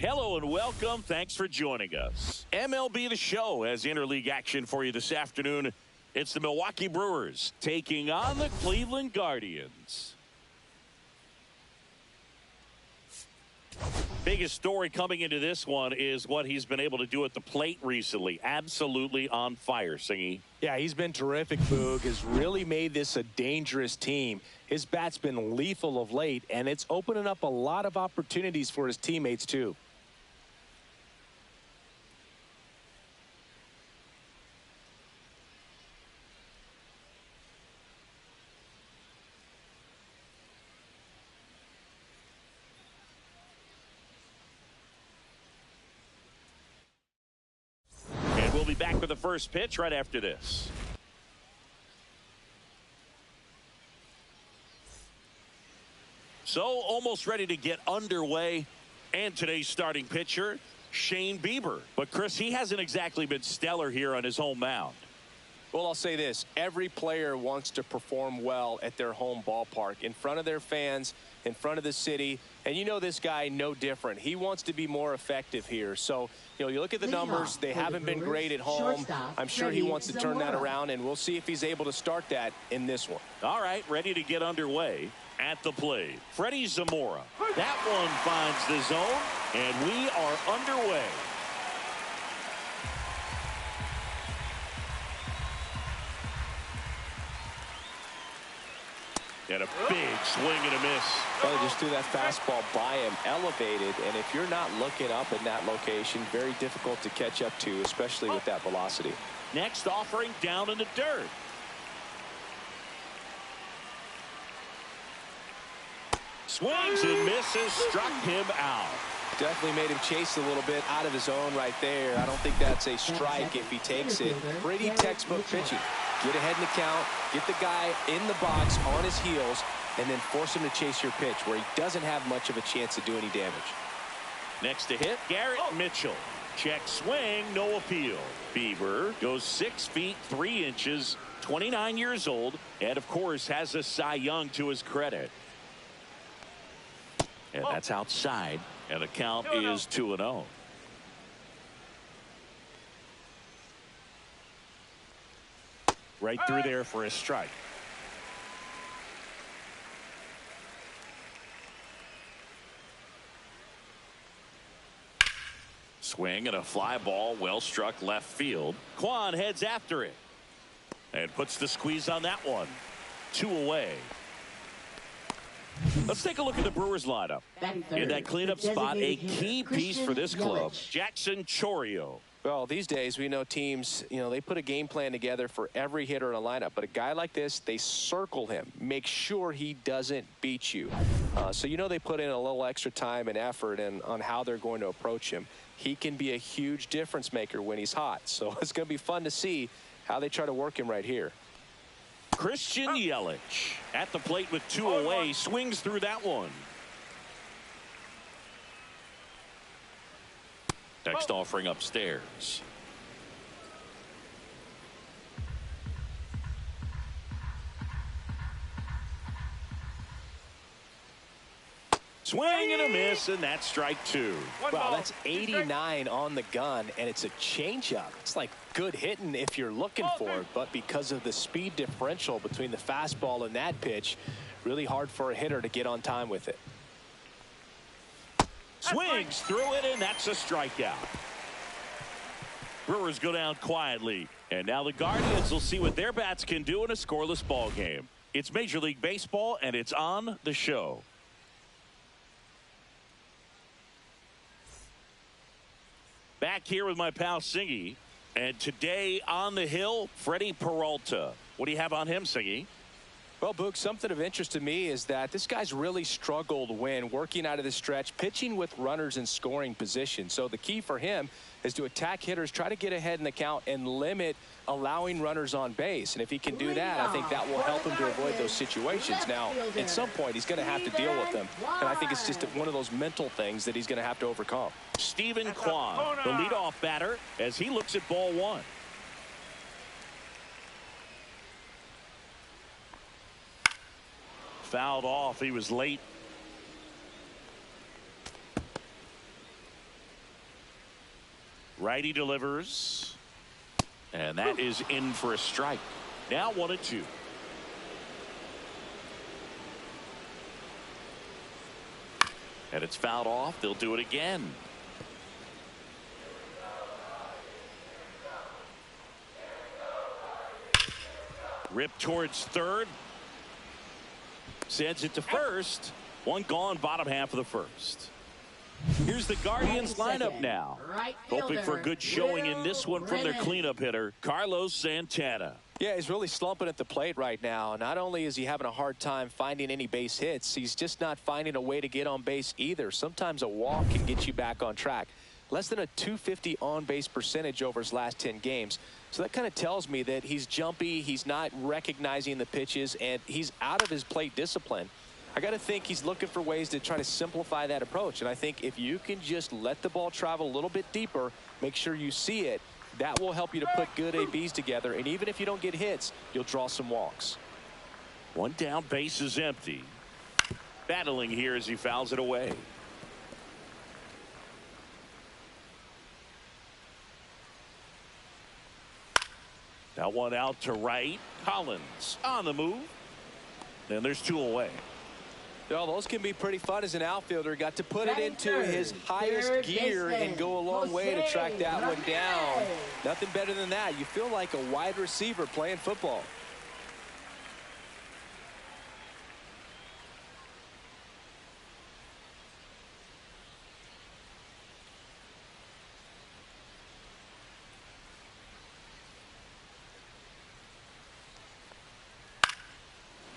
Hello and welcome. Thanks for joining us. MLB The Show has interleague action for you this afternoon. It's the Milwaukee Brewers taking on the Cleveland Guardians. Biggest story coming into this one is what he's been able to do at the plate recently. Absolutely on fire, Singy. Yeah, he's been terrific, Boog. Has really made this a dangerous team. His bat's been lethal of late, and it's opening up a lot of opportunities for his teammates, too. We'll be back with the first pitch right after this. So almost ready to get underway. And today's starting pitcher, Shane Bieber. But Chris, he hasn't exactly been stellar here on his home mound. Well, I'll say this. Every player wants to perform well at their home ballpark, in front of their fans, in front of the city. And you know this guy no different. He wants to be more effective here. So, you look at the numbers. They haven't been great at home. I'm sure he wants to turn that around, and we'll see if he's able to start that in this one. All right, ready to get underway at the plate. Freddie Zamora. That one finds the zone, and we are underway. And a big swing and a miss. Well, just threw that fastball by him, elevated, and if you're not looking up in that location, very difficult to catch up to, especially with that velocity. Next offering down in the dirt. Swings and misses, struck him out. Definitely made him chase a little bit out of his zone right there. I don't think that's a strike if he takes it. Pretty textbook pitching. Get ahead in the count, get the guy in the box on his heels, and then force him to chase your pitch where he doesn't have much of a chance to do any damage. Next to hit, Garrett Mitchell. Check swing, no appeal. Bieber goes 6 feet 3 inches, 29 years old, and of course has a Cy Young to his credit. And that's outside, and the count is 2-0. Right through there for a strike. Swing and a fly ball, well struck left field. Kwan heads after it and puts the squeeze on that one. 2 away. Let's take a look at the Brewers lineup. In that cleanup spot, a key piece for this club, Jackson Chourio. Well, these days we know teams, they put a game plan together for every hitter in a lineup. But a guy like this, they circle him, make sure he doesn't beat you. So they put in a little extra time and effort on how they're going to approach him. He can be a huge difference maker when he's hot. So it's going to be fun to see how they try to work him right here. Christian Yelich at the plate with 2 away, swings through that one. Next offering upstairs. Swing and a miss, and that's strike 2. Wow, that's 89 on the gun, and it's a changeup. It's like good hitting if you're looking for it, but because of the speed differential between the fastball and that pitch, really hard for a hitter to get on time with it. Swings through it, and that's a strikeout. Brewers go down quietly, and now the Guardians will see what their bats can do in a scoreless ball game. It's Major League Baseball, and it's on the show. Back here with my pal Singy, and today on the hill, Freddie Peralta. What do you have on him, Singy? Well, Boog, something of interest to me is that this guy's really struggled when working out of the stretch, pitching with runners in scoring position. So the key for him is to attack hitters, try to get ahead in the count, and limit allowing runners on base. And if he can do that, I think that will help him to avoid those situations. Now, at some point, he's going to have to deal with them. And I think it's just one of those mental things that he's going to have to overcome. Stephen Kwan, the leadoff batter, as he looks at ball 1. Fouled off. He was late. Righty delivers. And that is in for a strike. Now 1-2. And it's fouled off. They'll do it again. Ripped towards third. Sends it to first. One gone, bottom half of the first. Here's the Guardians lineup now. Hoping for a good showing in this one from their cleanup hitter, Carlos Santana. Yeah, he's really slumping at the plate right now. Not only is he having a hard time finding any base hits, he's just not finding a way to get on base either. Sometimes a walk can get you back on track. Less than a .250 on-base percentage over his last 10 games. So that kind of tells me that he's jumpy, he's not recognizing the pitches, and he's out of his plate discipline. I got to think he's looking for ways to try to simplify that approach. And I think if you can just let the ball travel a little bit deeper, make sure you see it, that will help you to put good ABs together. And even if you don't get hits, you'll draw some walks. One down, base is empty. Battling here as he fouls it away. Now one out to right. Collins on the move. And there's two away. Well, those can be pretty fun as an outfielder. Got to put it into his highest gear and go a long way to track that one down. Nothing better than that. You feel like a wide receiver playing football.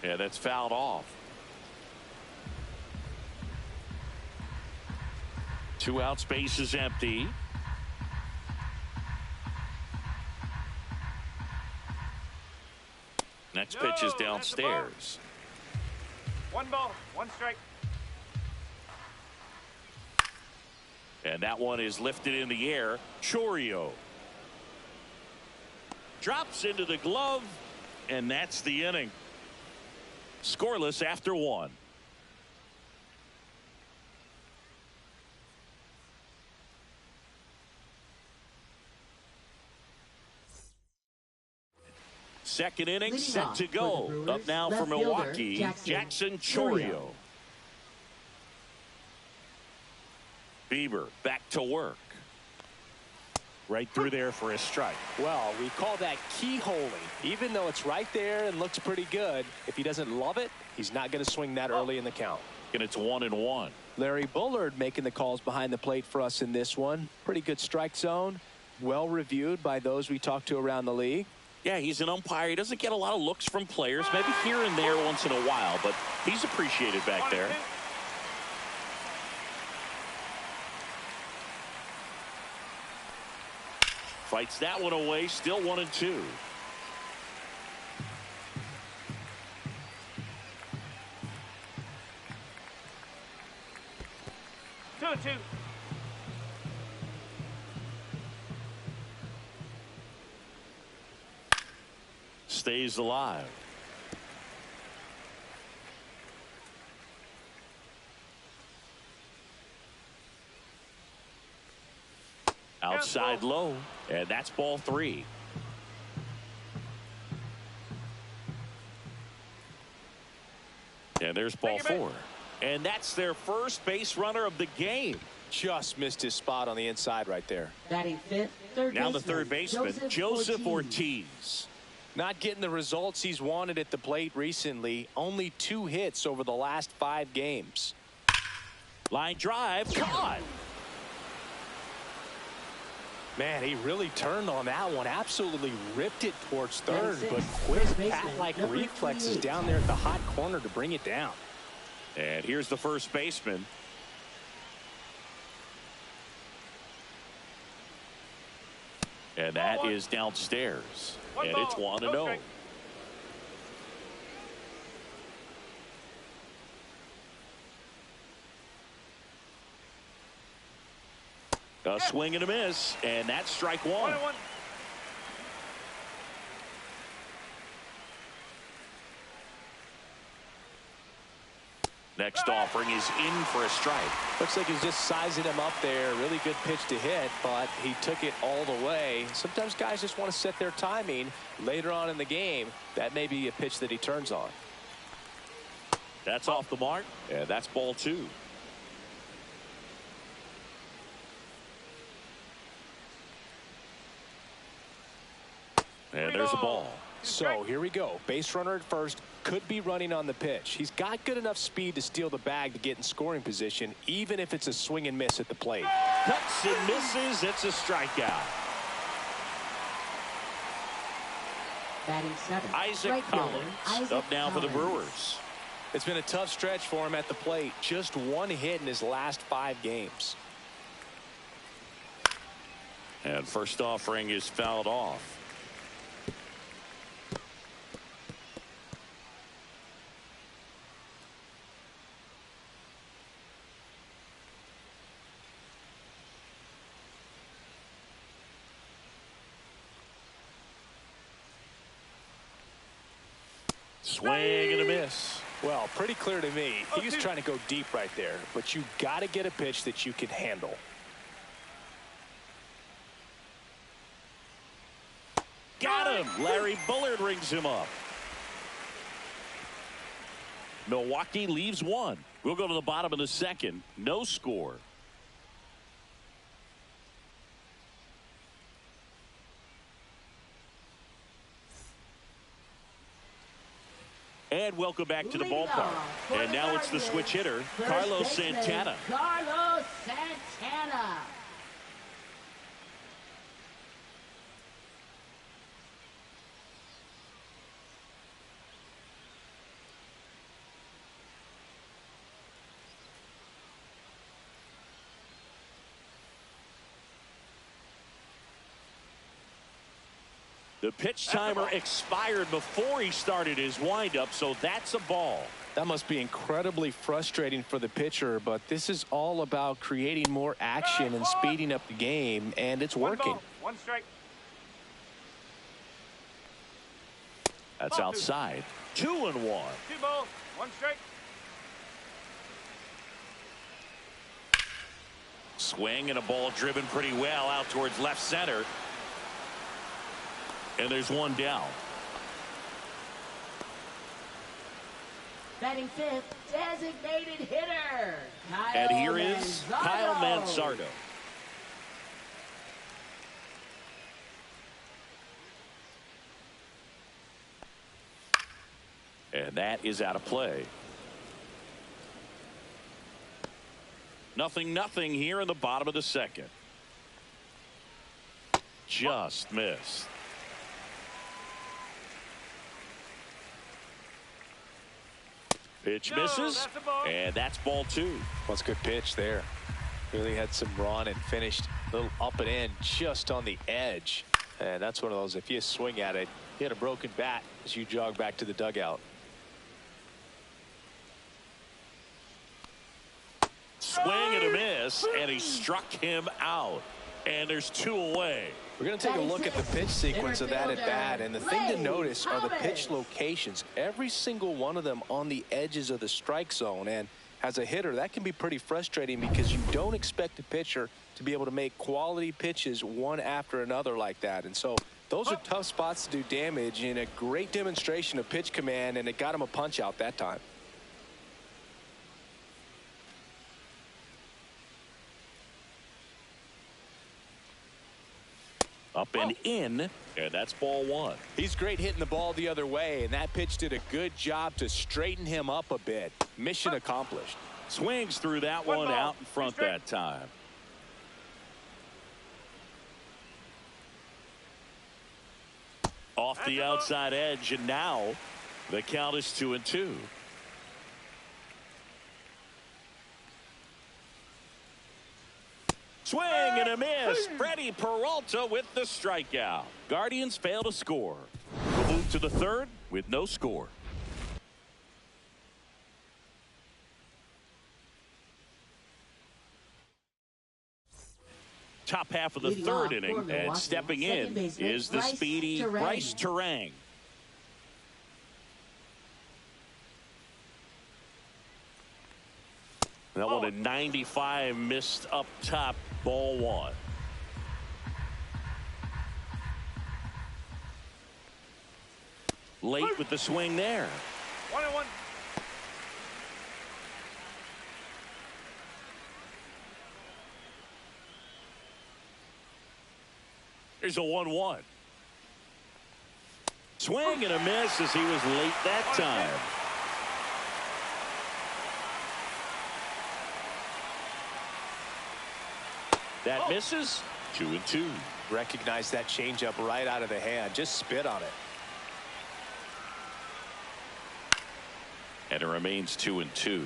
Yeah, that's fouled off. Two out, space is empty. Next pitch is downstairs. One ball, one strike. And that one is lifted in the air. Chourio drops into the glove, and that's the inning. Scoreless after one. Second inning set to go. Up now for Milwaukee, Jackson Chourio. Bieber back to work. Right through there for a strike. Well, we call that keyholing. Even though it's right there and looks pretty good, if he doesn't love it, he's not going to swing that early in the count. And it's 1-1. Larry Bullard making the calls behind the plate for us in this one. Pretty good strike zone. Well reviewed by those we talked to around the league. Yeah, he's an umpire. He doesn't get a lot of looks from players, maybe here and there once in a while, but he's appreciated back there. Fights that one away, still 1-2. Two and two. Stays alive. Outside low, and that's ball three. And there's ball four. And that's their first base runner of the game. Just missed his spot on the inside right there. Batting fifth, Now the third baseman, Joseph Ortiz. Not getting the results he's wanted at the plate recently. Only 2 hits over the last 5 games. Line drive, caught. Man, he really turned on that one. Absolutely ripped it towards third, but quick bat-like reflexes down there at the hot corner to bring it down. And here's the first baseman. And that is downstairs. And it's 1-0. A swing and a miss, and that's strike one. 1-1. Next offering is in for a strike. Looks like he's just sizing him up there. Really good pitch to hit, but he took it all the way. Sometimes guys just want to set their timing later on in the game. That may be a pitch that he turns on. That's off the mark, and that's ball 2. And there's a ball. So here we go. Base runner at first. Could be running on the pitch. He's got good enough speed to steal the bag to get in scoring position, even if it's a swing and miss at the plate. Cuts and misses. It's a strikeout. Batting 7. Isaac Collins up now for the Brewers. It's been a tough stretch for him at the plate. Just 1 hit in his last 5 games. And first offering is fouled off. Swing and a miss. Well, pretty clear to me. He was trying to go deep right there, but you got to get a pitch that you can handle. Got him. Larry Bullard rings him up. Milwaukee leaves 1. We'll go to the bottom of the 2nd. No score. And welcome back to the ballpark. And now it's the switch hitter, Carlos Santana. Carlos Santana. The pitch timer expired before he started his windup, so that's a ball. That must be incredibly frustrating for the pitcher, but this is all about creating more action and speeding up the game, and it's working. 1 ball, 1 strike. That's outside. 2-1. 2 balls, 1 strike. Swing and a ball driven pretty well out towards left center. And there's 1 down. Batting 5th, designated hitter. And here is Kyle Manzardo. And that is out of play. 0-0 here in the bottom of the 2nd. Just missed. Pitch misses, and that's ball 2. Well, it's a good pitch there. Really had some run and finished a little up and in just on the edge. And that's one of those, if you swing at it, you had a broken bat as you jog back to the dugout. Swing and a miss, and he struck him out. And there's 2 away. We're going to take a look at the pitch sequence of that at bat, and the thing to notice are the pitch locations. Every single one of them on the edges of the strike zone, and as a hitter, that can be pretty frustrating because you don't expect a pitcher to be able to make quality pitches one after another like that. And so those are tough spots to do damage, and a great demonstration of pitch command, and it got him a punch out that time. Up and in, and that's ball 1. He's great hitting the ball the other way, and that pitch did a good job to straighten him up a bit. Mission accomplished. Swings through that 1 one ball, out in front that time. Off the outside edge, and now the count is 2-2. Swing and a miss. Freddie Peralta with the strikeout. Guardians fail to score. We'll move to the 3rd with no score. Top half of the 3rd inning, and stepping in is the speedy Bryce Terang. That one at 95, missed up top, ball one. Late with the swing there. 1-1. Here's a 1-1. Swing and a miss as he was late that time. That misses. 2-2. Recognize that changeup right out of the hand. Just spit on it. And it remains 2-2.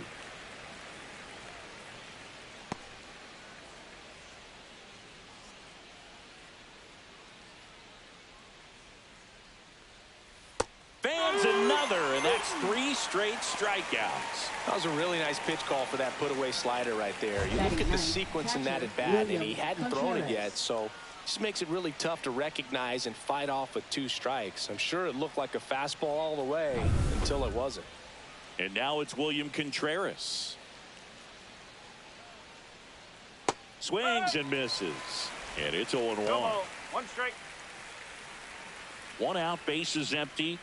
Fans another, and that's 3 straight strikeouts. That was a really nice pitch call for that put-away slider right there. You look at the sequence in that at-bat, and he hadn't thrown it yet, so just makes it really tough to recognize and fight off with 2 strikes. I'm sure it looked like a fastball all the way until it wasn't. And now it's William Contreras. Swings and misses. And it's 0-1. 1 strike. 1 out, bases empty.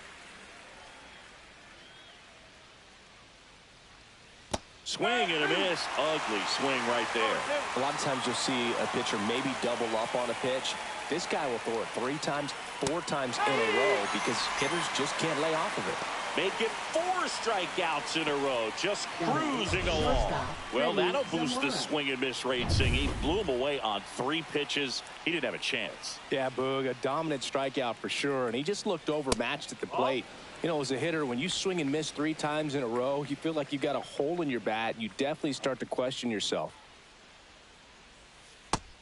Swing and a miss. Ugly swing right there. A lot of times you'll see a pitcher maybe double up on a pitch. This guy will throw it 3 times, 4 times in a row because hitters just can't lay off of it. Make it 4 strikeouts in a row, just cruising along. Well, that'll boost the swing and miss rate, Singh. He blew him away on 3 pitches. He didn't have a chance. Yeah, Boog, a dominant strikeout for sure, and he just looked overmatched at the plate. You know, as a hitter, when you swing and miss 3 times in a row, you feel like you've got a hole in your bat, and you definitely start to question yourself.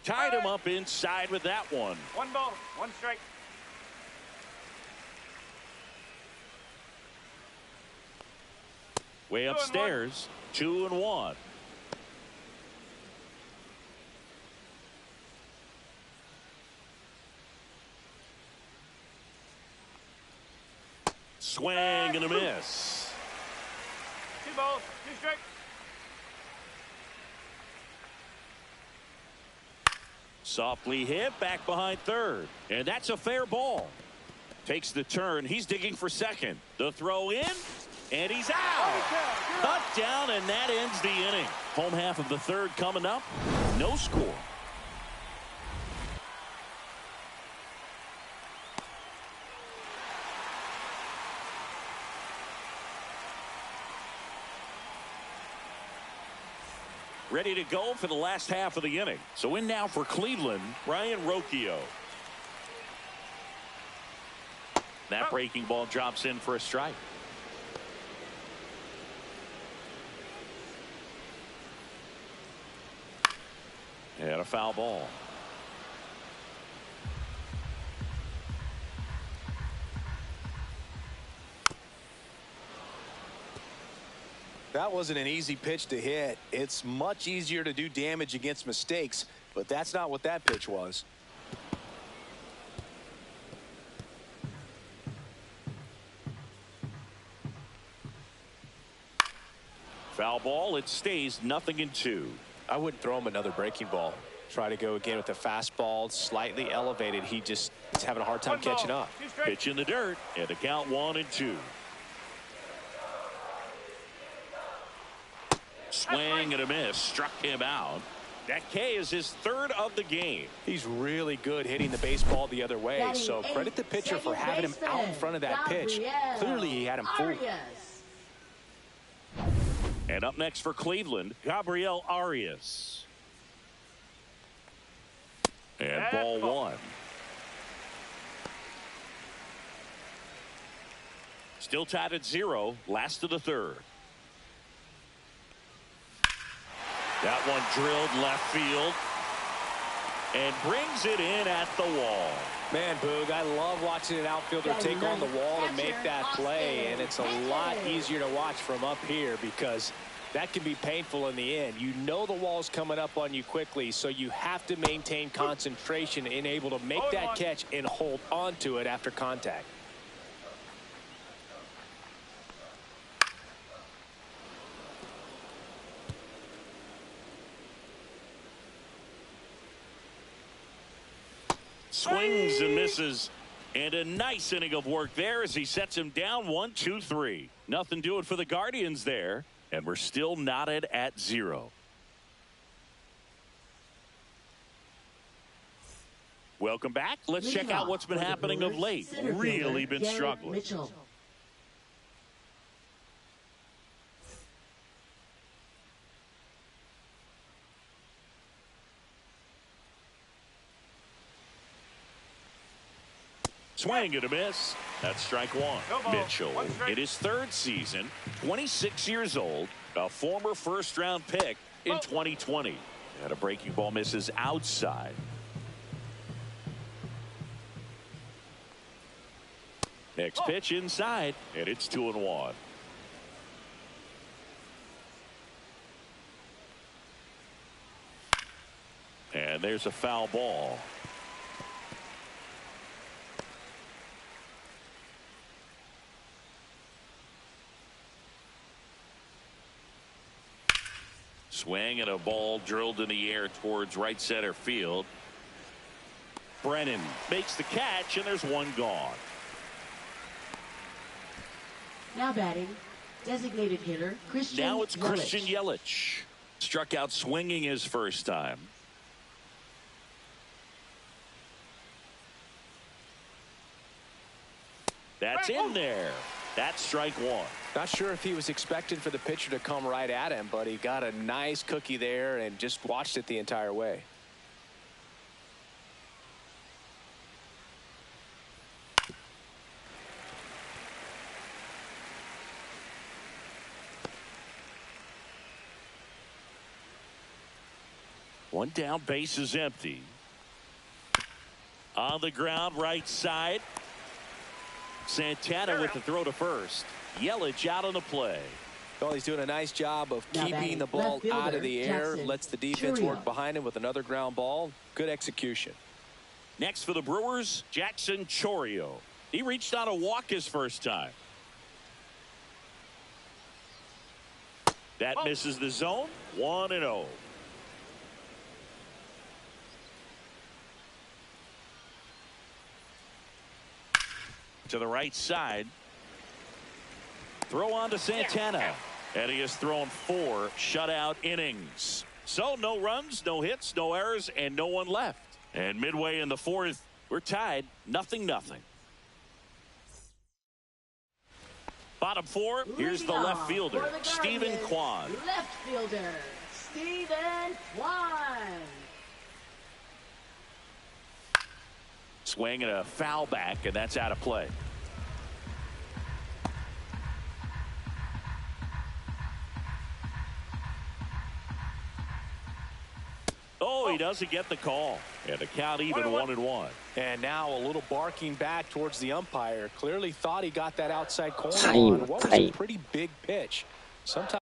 Tied him up inside with that one. 1 ball, 1 strike. Way upstairs, 2-1. Swing and a miss. 2 balls, 2 strikes. Softly hit back behind third. And that's a fair ball. Takes the turn. He's digging for second. The throw in. And he's out. Cut down, and that ends the inning. Home half of the third coming up. No score. Ready to go for the last half of the inning. So in now for Cleveland, Ryan Rocchio. That breaking ball drops in for a strike. And a foul ball. That wasn't an easy pitch to hit. It's much easier to do damage against mistakes, but that's not what that pitch was. Foul ball. It stays 0-2. I wouldn't throw him another breaking ball. Try to go again with the fastball, slightly elevated. He just is having a hard time catching up. Pitch in the dirt, and the count 1-2. Swing and a miss, struck him out. That K is his 3rd of the game. He's really good hitting the baseball the other way, so credit the pitcher for having him out in front of that pitch. Clearly he had him fooled. And up next for Cleveland, Gabriel Arias. And ball 1. Still tied at 0, last of the 3rd. That one drilled left field and brings it in at the wall. Man, Boog, I love watching an outfielder take on the wall and make that play, and it's a lot easier to watch from up here because that can be painful in the end. You know the wall's coming up on you quickly, so you have to maintain concentration and able to make that catch and hold on to it after contact. swings and misses. And a nice inning of work there as he sets him down 1-2-3. Nothing doing for the Guardians there. And we're still knotted at 0. Welcome back. Let's check out what's been happening of late. Really been struggling. Mitchell. Swing and a miss. That's strike one. Mitchell in his 3rd season, 26 years old, a former first-round pick in 2020. And a breaking ball misses outside. Next pitch inside, and it's 2-1. And there's a foul ball. Swing and a ball drilled in the air towards right center field. Brennan makes the catch, and there's one gone. Now batting, designated hitter Christian Now it's Yelich. Christian Yelich. Struck out swinging his first time. That's in there. That's strike one. Not sure if he was expecting for the pitcher to come right at him, but he got a nice cookie there and just watched it the entire way. One down, base is empty. On the ground, right side. Santana with the throw to first. Yelich out on the play. Well, he's doing a nice job of Now keeping batting, the ball left fielder, out of the air, Jackson lets the defense Chourio. work behind him with another ground ball. Good execution. Next for the Brewers, Jackson Chourio. He reached on a walk his first time. That misses the zone. 1-0. To the right side. Throw on to Santana. And he has thrown 4 shutout innings. So no runs, no hits, no errors, and no one left. And midway in the 4th, we're tied 0-0. Bottom 4, here's the Leading left off fielder, for the Stephen Guardians, Kwan. Left fielder, Stephen Kwan. Swing and a foul back, and that's out of play. Oh, he doesn't get the call. And the count even 1-1. And now a little barking back towards the umpire. Clearly thought he got that outside corner Time, on what was a time. pretty big pitch. Sometimes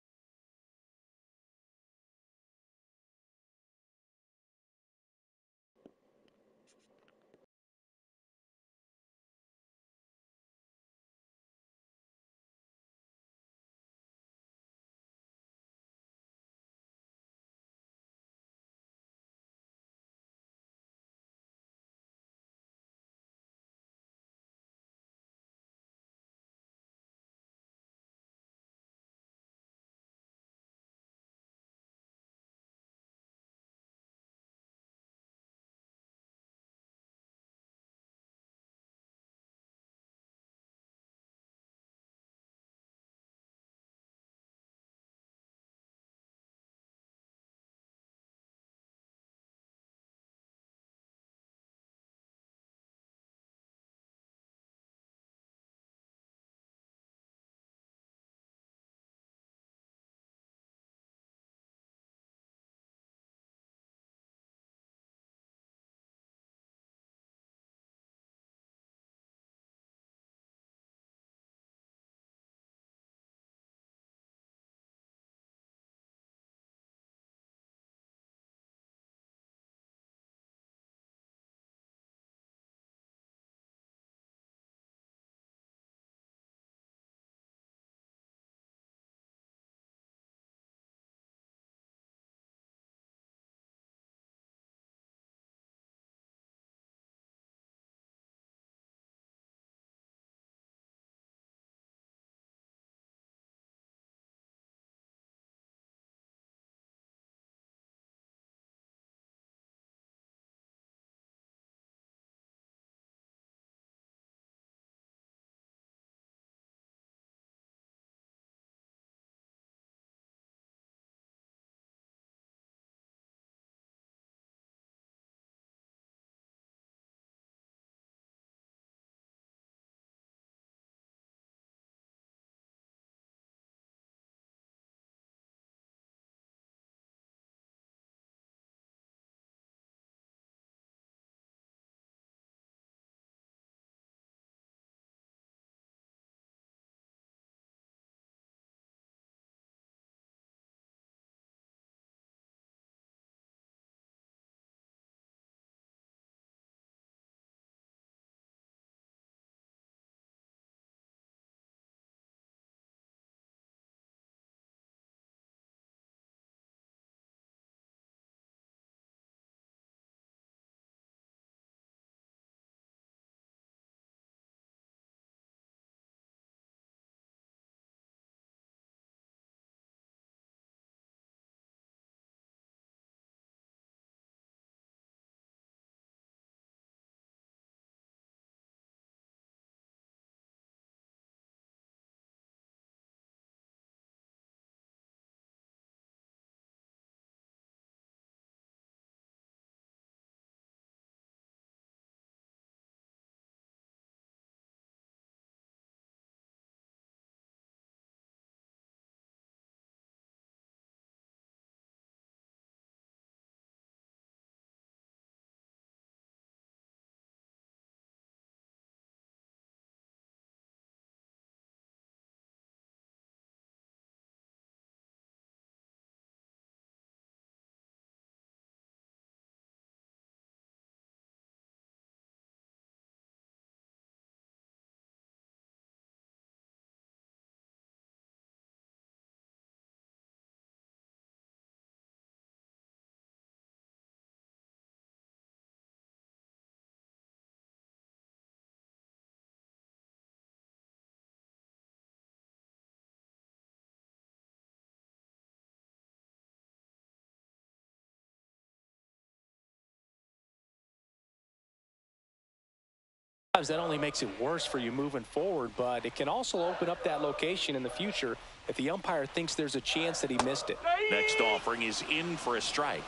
that only makes it worse for you moving forward, but it can also open up that location in the future if the umpire thinks there's a chance that he missed it. Next offering is in for a strike.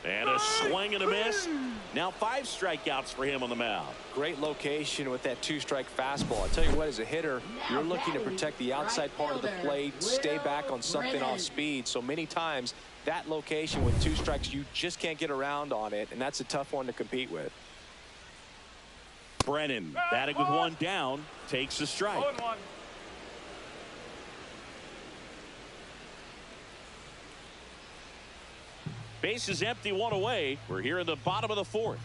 And a swing and a miss. Now 5 strikeouts for him on the mound. Great location with that 2-strike fastball. I tell you what, as a hitter, you're looking to protect the outside part of the plate, stay back on something off speed. So many times that location with 2 strikes, you just can't get around on it, and that's a tough one to compete with. Brennan batting with 1 down, takes a strike. 0-1. Base is empty, 1 away. We're here in the bottom of the 4th.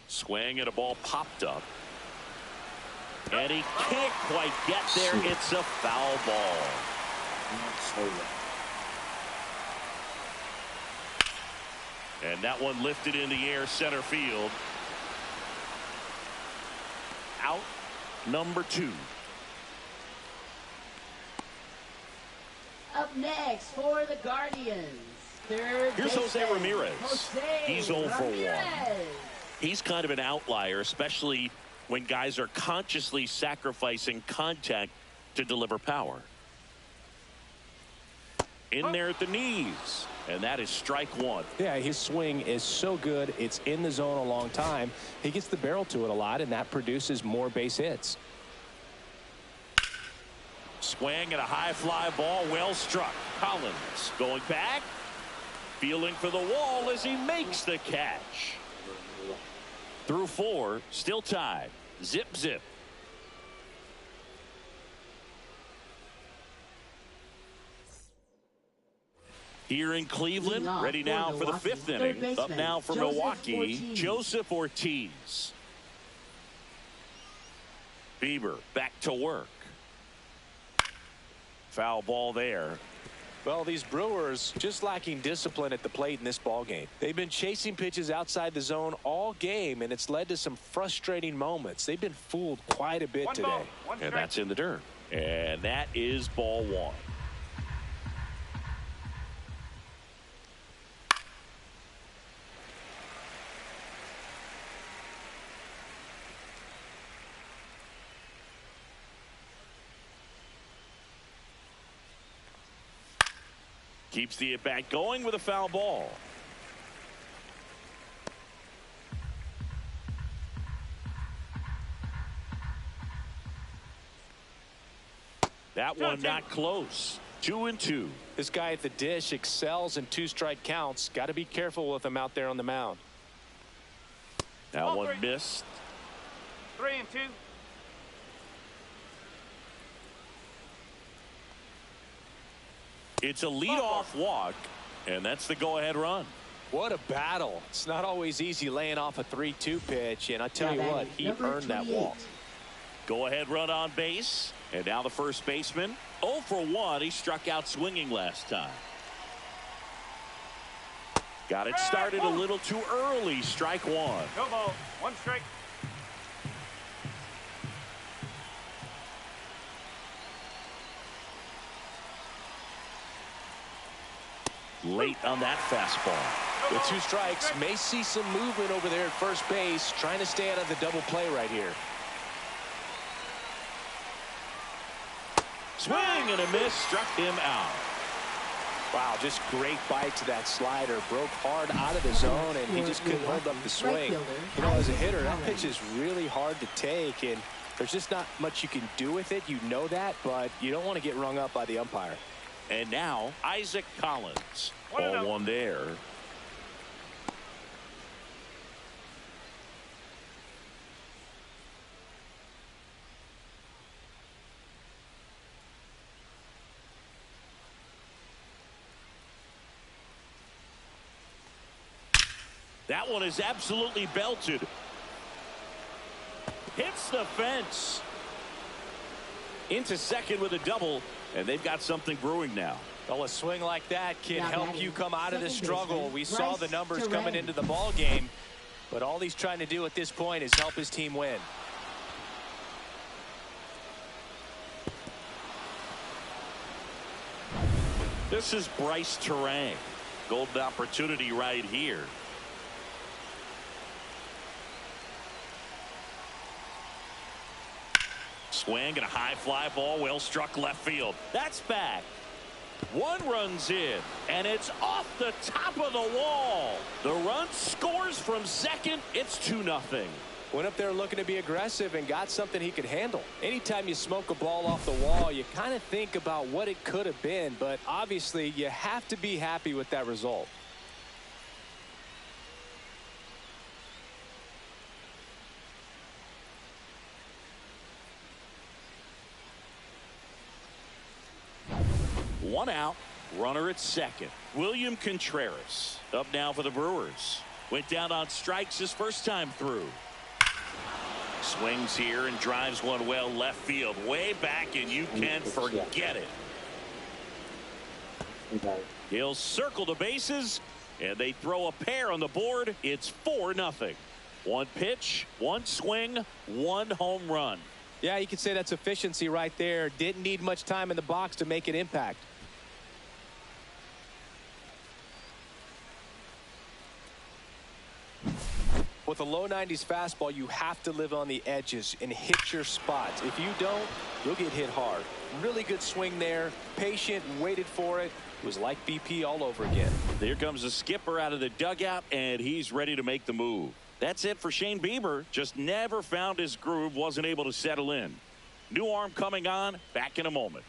Swing and a ball popped up. And he can't quite get there. It's a foul ball. And that one lifted in the air, center field. Out number 2. Up next for the Guardians. Third Here's Jose baseman, Ramirez. He's 0 for 1. He's kind of an outlier, especially when guys are consciously sacrificing contact to deliver power. In there at the knees. And that is strike 1. Yeah, his swing is so good. It's in the zone a long time. He gets the barrel to it a lot, and that produces more base hits. Swing and a high fly ball, well struck. Collins going back, feeling for the wall as he makes the catch. Through 4, still tied. Zip, zip. Here in Cleveland, ready now for the 5th inning. Up now for Milwaukee, Joseph Ortiz. Bieber back to work. Foul ball there. Well, these Brewers just lacking discipline at the plate in this ball game. They've been chasing pitches outside the zone all game, and it's led to some frustrating moments. They've been fooled quite a bit today. And that's in the dirt. And that is ball 1. Keeps the at-bat going with a foul ball. That one not close. 2-2. This guy at the dish excels in 2-strike counts. Got to be careful with him out there on the mound. That one missed. 3-2. It's a leadoff walk, and that's the go-ahead run. What a battle. It's not always easy laying off a 3-2 pitch, and I tell you what, he earned that walk. Go-ahead run on base, and now the first baseman. 0 for 1. He struck out swinging last time. Got it started a little too early. Strike 1. No ball. 1 strike. Late on that fastball. With 2 strikes, may see some movement over there at first base, trying to stay out of the double play right here. Swing and a miss, struck him out. Wow, just great bite to that slider. Broke hard out of the zone, and he just couldn't hold up the swing. You know, as a hitter, that pitch is really hard to take, and there's just not much you can do with it. You know that, but you don't want to get rung up by the umpire. And now Isaac Collins. Ball 1 there. That one is absolutely belted. Hits the fence. Into second with a double. And they've got something brewing now. Well, a swing like that can help you come out of the struggle. We saw the numbers coming into the ball game. But all he's trying to do at this point is help his team win. This is Bryce Terang. Golden opportunity right here. Swing and a high fly ball, well struck left field. That's back. One runs in, and it's off the top of the wall. The run scores from second. It's 2-0. Went up there looking to be aggressive and got something he could handle. Anytime you smoke a ball off the wall, you kind of think about what it could have been, but obviously you have to be happy with that result. One out, runner at second. William Contreras up now for the Brewers. Went down on strikes his first time through. Swings here and drives one well left field, way back, and you can forget it. He'll circle the bases, and they throw a pair on the board. It's 4-0. One pitch, one swing, one home run. Yeah, you could say that's efficiency right there. Didn't need much time in the box to make an impact. With a low 90s fastball, you have to live on the edges and hit your spots. If you don't, you'll get hit hard. Really good swing there. Patient and waited for it. It was like BP all over again. There comes the skipper out of the dugout, and he's ready to make the move. That's it for Shane Bieber. Just never found his groove, wasn't able to settle in. New arm coming on, back in a moment.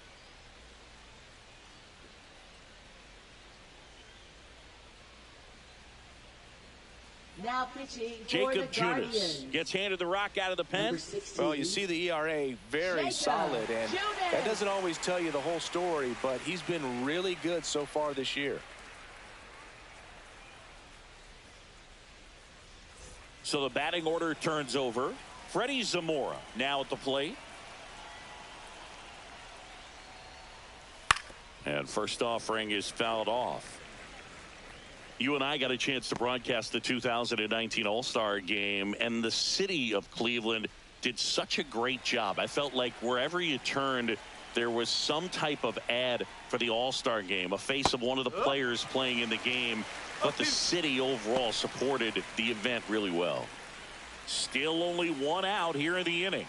Now pitching for Jacob the Junis Guardians. gets handed the rock out of the pen. Number 16. Well, you see the ERA very Jacob solid, and Junis. that doesn't always tell you the whole story, but he's been really good so far this year. So the batting order turns over. Freddie Zamora now at the plate. And first offering is fouled off. You and I got a chance to broadcast the 2019 All-Star Game, and the city of Cleveland did such a great job. I felt like wherever you turned, there was some type of ad for the All-Star Game, a face of one of the players playing in the game, but the city overall supported the event really well. Still only one out here in the inning.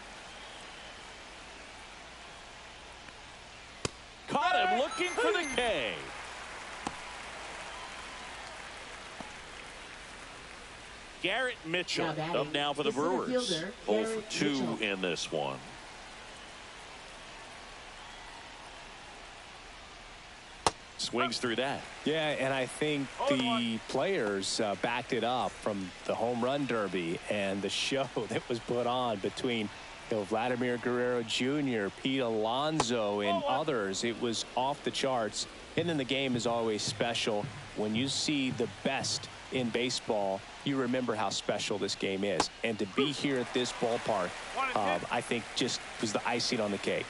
Caught him looking for the K. Garrett Mitchell up now for the Brewers. 0 for 2 in this one. Swings through that. Yeah, and I think the players backed it up from the home run derby and the show that was put on between Vladimir Guerrero Jr., Pete Alonso, and others. It was off the charts. And then the game is always special. When you see the best in baseball, you remember how special this game is. And to be here at this ballpark, I think just was the icing on the cake.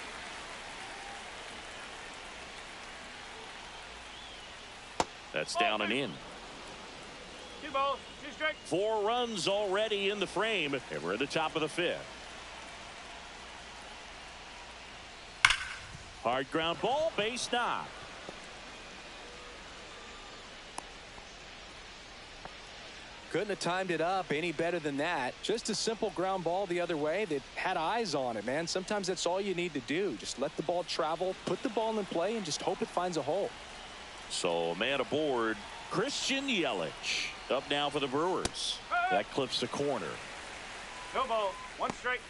That's down and in. 2 balls, 2 strikes. 4 runs already in the frame, and we're at the top of the 5th. Hard ground ball, base knock. Couldn't have timed it up any better than that. Just a simple ground ball the other way that had eyes on it, man. Sometimes that's all you need to do. Just let the ball travel, put the ball in play, and just hope it finds a hole. So a man aboard, Christian Yelich up now for the Brewers. That clips the corner. 2 balls, 1 strike.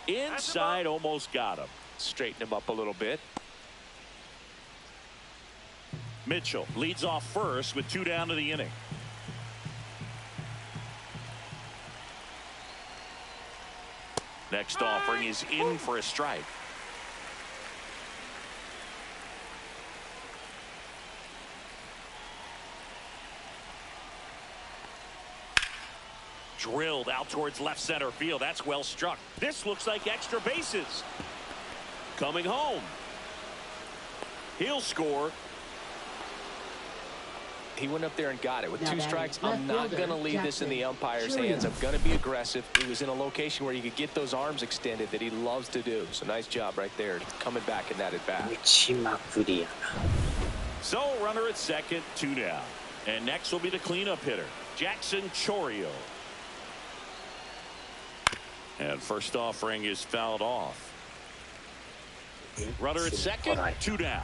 Inside, almost got him. Straighten him up a little bit. Mitchell leads off first with 2 down to the inning. Next offering is in for a strike. drilled out towards left center field. That's well struck. This looks like extra bases. Coming home. He'll score. He went up there and got it. With Now 2 strikes, I'm not going to leave this in the umpire's Jackson. hands. I'm going to be aggressive. He was in a location where you could get those arms extended that he loves to do. So nice job right there coming back in that at bat. 打ちまくりやな。 So runner at second, 2 down. And next will be the cleanup hitter, Jackson Chourio. And first offering is fouled off. Runner at second, 2 down.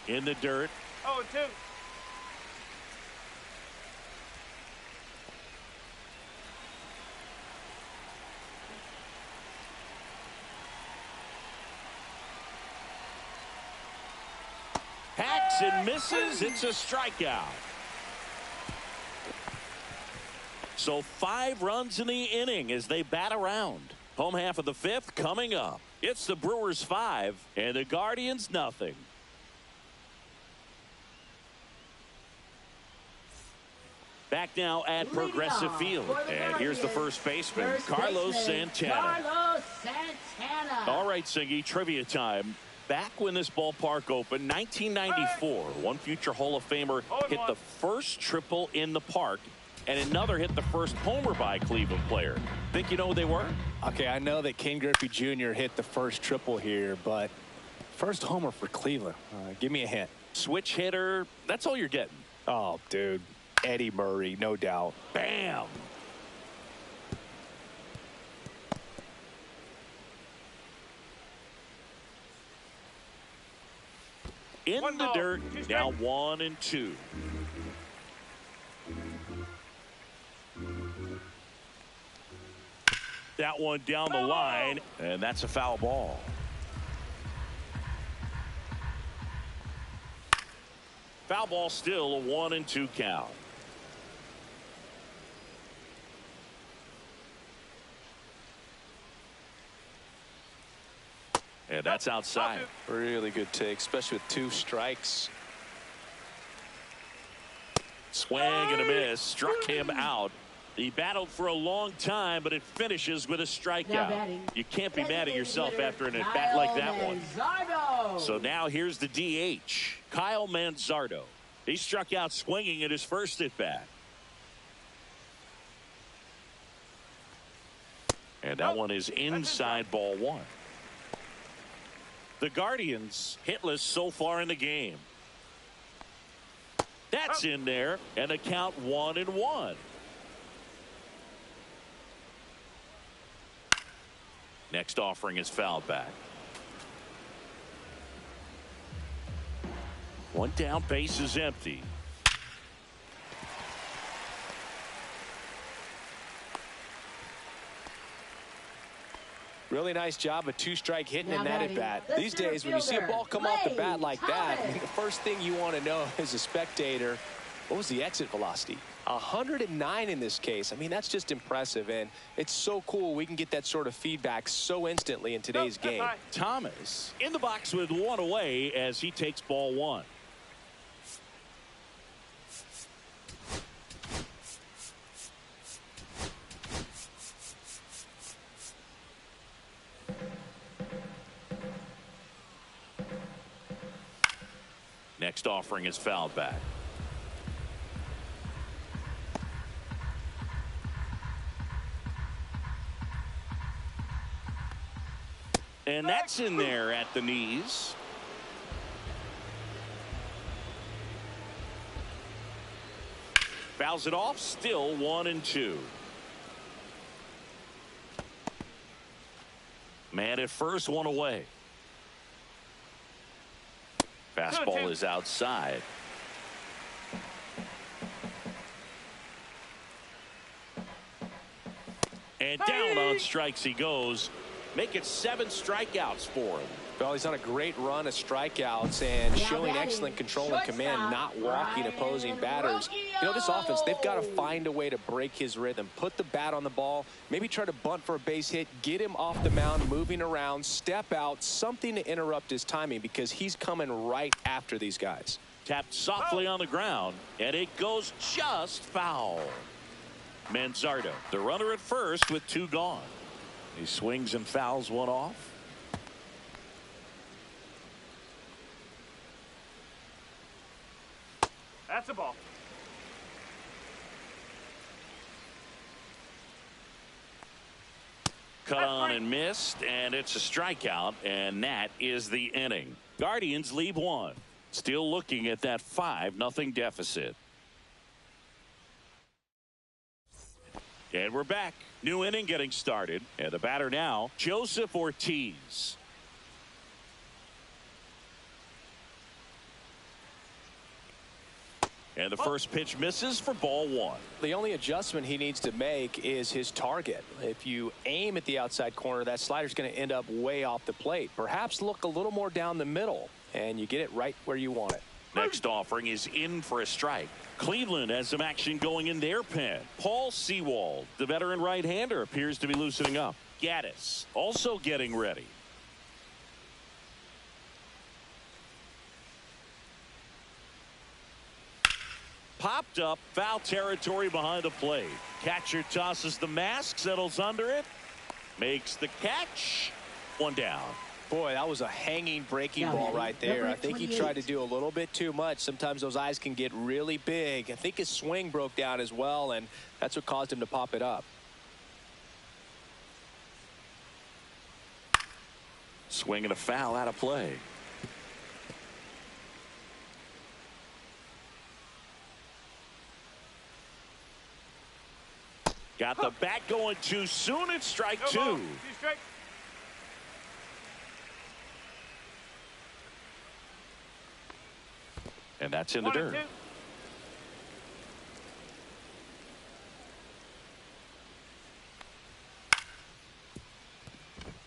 In the dirt. 0-2. Hacks and misses. It's a strikeout. So 5 runs in the inning as they bat around. Home half of the 5th coming up. It's the Brewers 5 and the Guardians nothing. Back now at Progressive Field. And here's the first baseman, Carlos Santana. Carlos Santana. All right, Singy, trivia time. Back when this ballpark opened, 1994, one future Hall of Famer hit the first triple in the park, and another hit the first homer by a Cleveland player. Think you know who they were? Okay, I know that Ken Griffey Jr. hit the first triple here, but first homer for Cleveland. Give me a hint. Switch hitter. That's all you're getting. Oh, dude. Eddie Murray, no doubt. Bam. In One the ball, dirt, 2 strikes. now 1 and 2. That one down the line, and that's a foul ball. Foul ball, still a 1 and 2 count. And that's outside. Really good take, especially with 2 strikes. Swing and a miss. Struck him out. He battled for a long time, but it finishes with a Now strikeout. batting. You can't be mad at yourself Hitter, after an at-bat like that Kyle one. Manzardo. So now here's the DH, Kyle Manzardo. He struck out swinging in his first at-bat. And that one is inside ball 1. The Guardians hitless so far in the game. That's in there, and a count 1 and 1. Next offering is fouled back. 1 down, base is empty. Really nice job of 2-strike hitting Now in that batting, at-bat. the These center days, when you see a fielder, ball come off the Clay bat like that, Thomas. the first thing you want to know as a spectator, what was the exit velocity? 109 in this case. I mean, that's just impressive, and it's so cool we can get that sort of feedback so instantly in today's That's game. high. Thomas in the box with 1 away as he takes ball 1. Next offering is fouled back. And that's in there at the knees. Fouls it off, still 1 and 2. Man at first, 1 away. Fastball is outside. And down on strikes he goes. make it 7 strikeouts for him. Well, he's on a great run of strikeouts and showing excellent control and command, not walking opposing batters. You know, this offense, they've got to find a way to break his rhythm, put the bat on the ball, maybe try to bunt for a base hit, get him off the mound, moving around, step out, something to interrupt his timing, because he's coming right after these guys. Tapped softly on the ground, and it goes just foul. Manzardo, the runner at first with 2 gone. He swings and fouls one off. That's a ball. Cut on and missed, and it's a strikeout, and that is the inning. Guardians leave 1. Still looking at that 5-0 deficit. And we're back. New inning getting started. And the batter now, Joseph Ortiz. And the first pitch misses for ball 1. The only adjustment he needs to make is his target. If you aim at the outside corner, that slider's going to end up way off the plate. Perhaps look a little more down the middle, and you get it right where you want it. Next offering is in for a strike. Cleveland has some action going in their pen. Paul Sewald, the veteran right-hander, appears to be loosening up. Gaddis also getting ready. Popped up, foul territory behind the plate. Catcher tosses the mask, settles under it, makes the catch. 1 down. Boy, that was a hanging breaking ball right there. I think he tried to do a little bit too much. Sometimes those eyes can get really big. I think his swing broke down as well, and that's what caused him to pop it up. Swing and a foul out of play. Got the bat going too soon. It's strike 2. 2 strikes. And that's in the dirt. 2.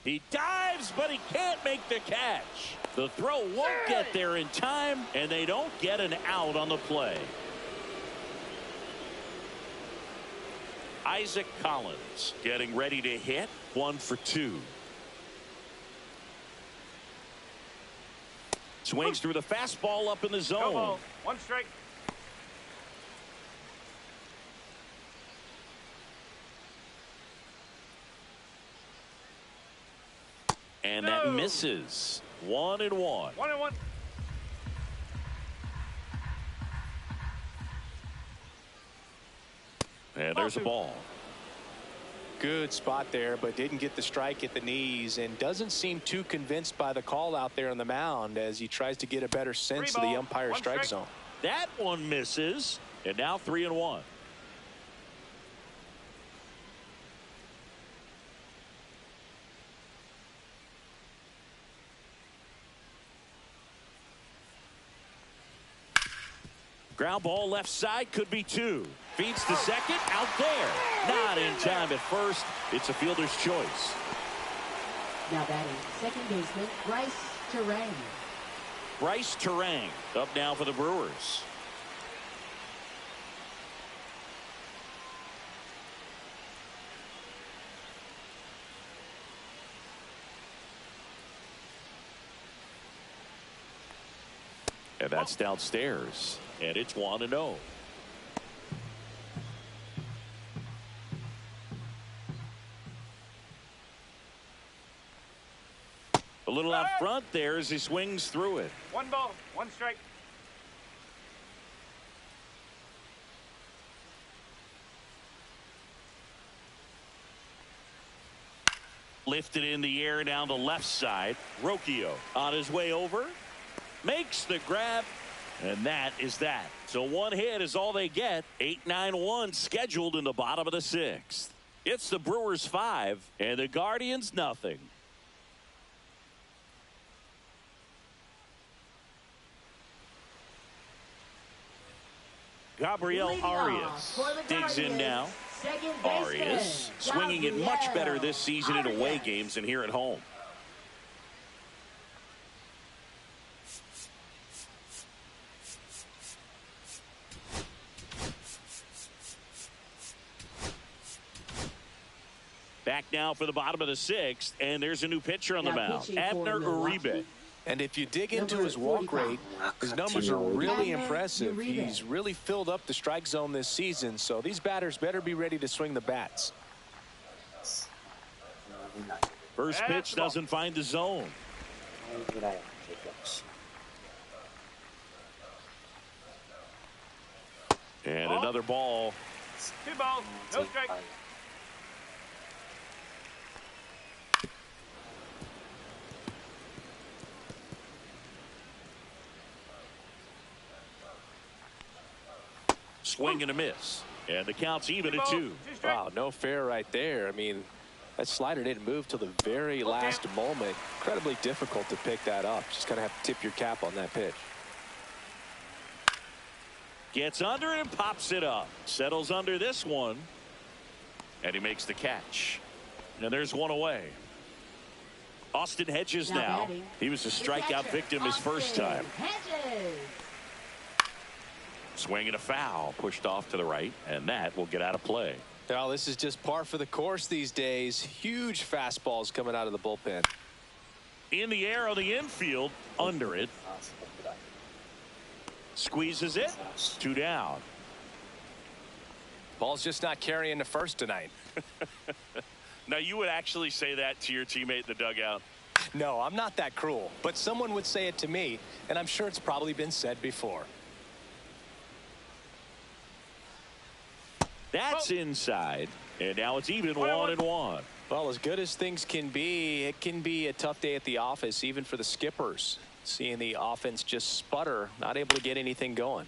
He dives, but he can't make the catch. The throw won't get there in time, and they don't get an out on the play. Isaac Collins getting ready to hit. 1 for 2. Swings through the fastball up in the zone. No ball. 1 strike. And that misses. 1-1. 1-1. And there's a ball. Good spot there, but didn't get the strike at the knees, and doesn't seem too convinced by the call out there on the mound as he tries to get a better sense of the umpire's strike zone. That one misses, and now 3-1. Ground ball left side, could be 2. Feeds to second, out there. Not in time at first. It's a fielder's choice. Now batting, second baseman, Bryce Terang. Bryce Terang up now for the Brewers. And that's downstairs. And it's 1-0. A little out front there as he swings through it. 1 ball, 1 strike. Lifted in the air down the left side. Rocchio on his way over. Makes the grab. And that is that. So 1 hit is all they get. 8-9-1 scheduled in the bottom of the 6th. It's the Brewers 5 and the Guardians nothing. Gabriel Arias digs in now. Second Arias baseman, swinging it much better Gabriel this season in away Arias. games than here at home. Back now for the bottom of the sixth, and there's a new pitcher on the Now mound, pitching for Abner Milwaukee. Uribe. And if you dig into Number his walk 45. rate, his numbers are really Abner impressive. Uribe. He's really filled up the strike zone this season, so these batters better be ready to swing the bats. First pitch doesn't find the zone. ぐらいは入れてほしい And another ball. 2 balls, no strike. Swing and a miss. And the count's even 2 at balls, 2. 2 strikes. Wow, no fair right there. I mean, that slider didn't move till the very last moment. Incredibly difficult to pick that up. Just kind of have to tip your cap on that pitch. Gets under it and pops it up. Settles under this one. And he makes the catch. And there's one away. Austin Hedges now. batting, He was a the strikeout catcher, victim his first Austin time. Hedges. Swing and a foul. Pushed off to the right. And that will get out of play. Well, this is just par for the course these days. Huge fastballs coming out of the bullpen. In the air on the infield. Under it. Squeezes it. 2 down. Ball's just not carrying the first tonight. Now, you would actually say that to your teammate in the dugout? No, I'm not that cruel. But someone would say it to me, and I'm sure it's probably been said before. That's inside. And now it's even 1-1. Well, as good as things can be, it can be a tough day at the office, even for the skippers. Seeing the offense just sputter, not able to get anything going.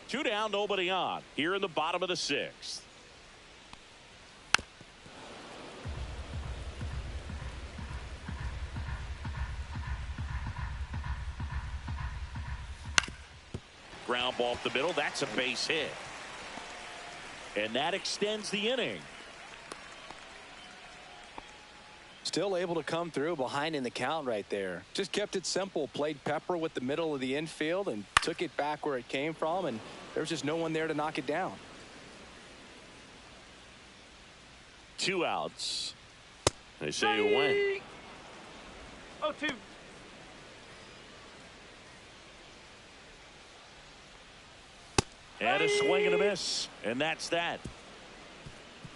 2 down, nobody on. Here in the bottom of the sixth. Ground ball up the middle. That's a base hit. And that extends the inning. Still able to come through behind in the count right there. Just kept it simple. Played pepper with the middle of the infield and took it back where it came from, and there was just no one there to knock it down. 2 outs. They say you win. 0-2. And a swing and a miss. And that's that.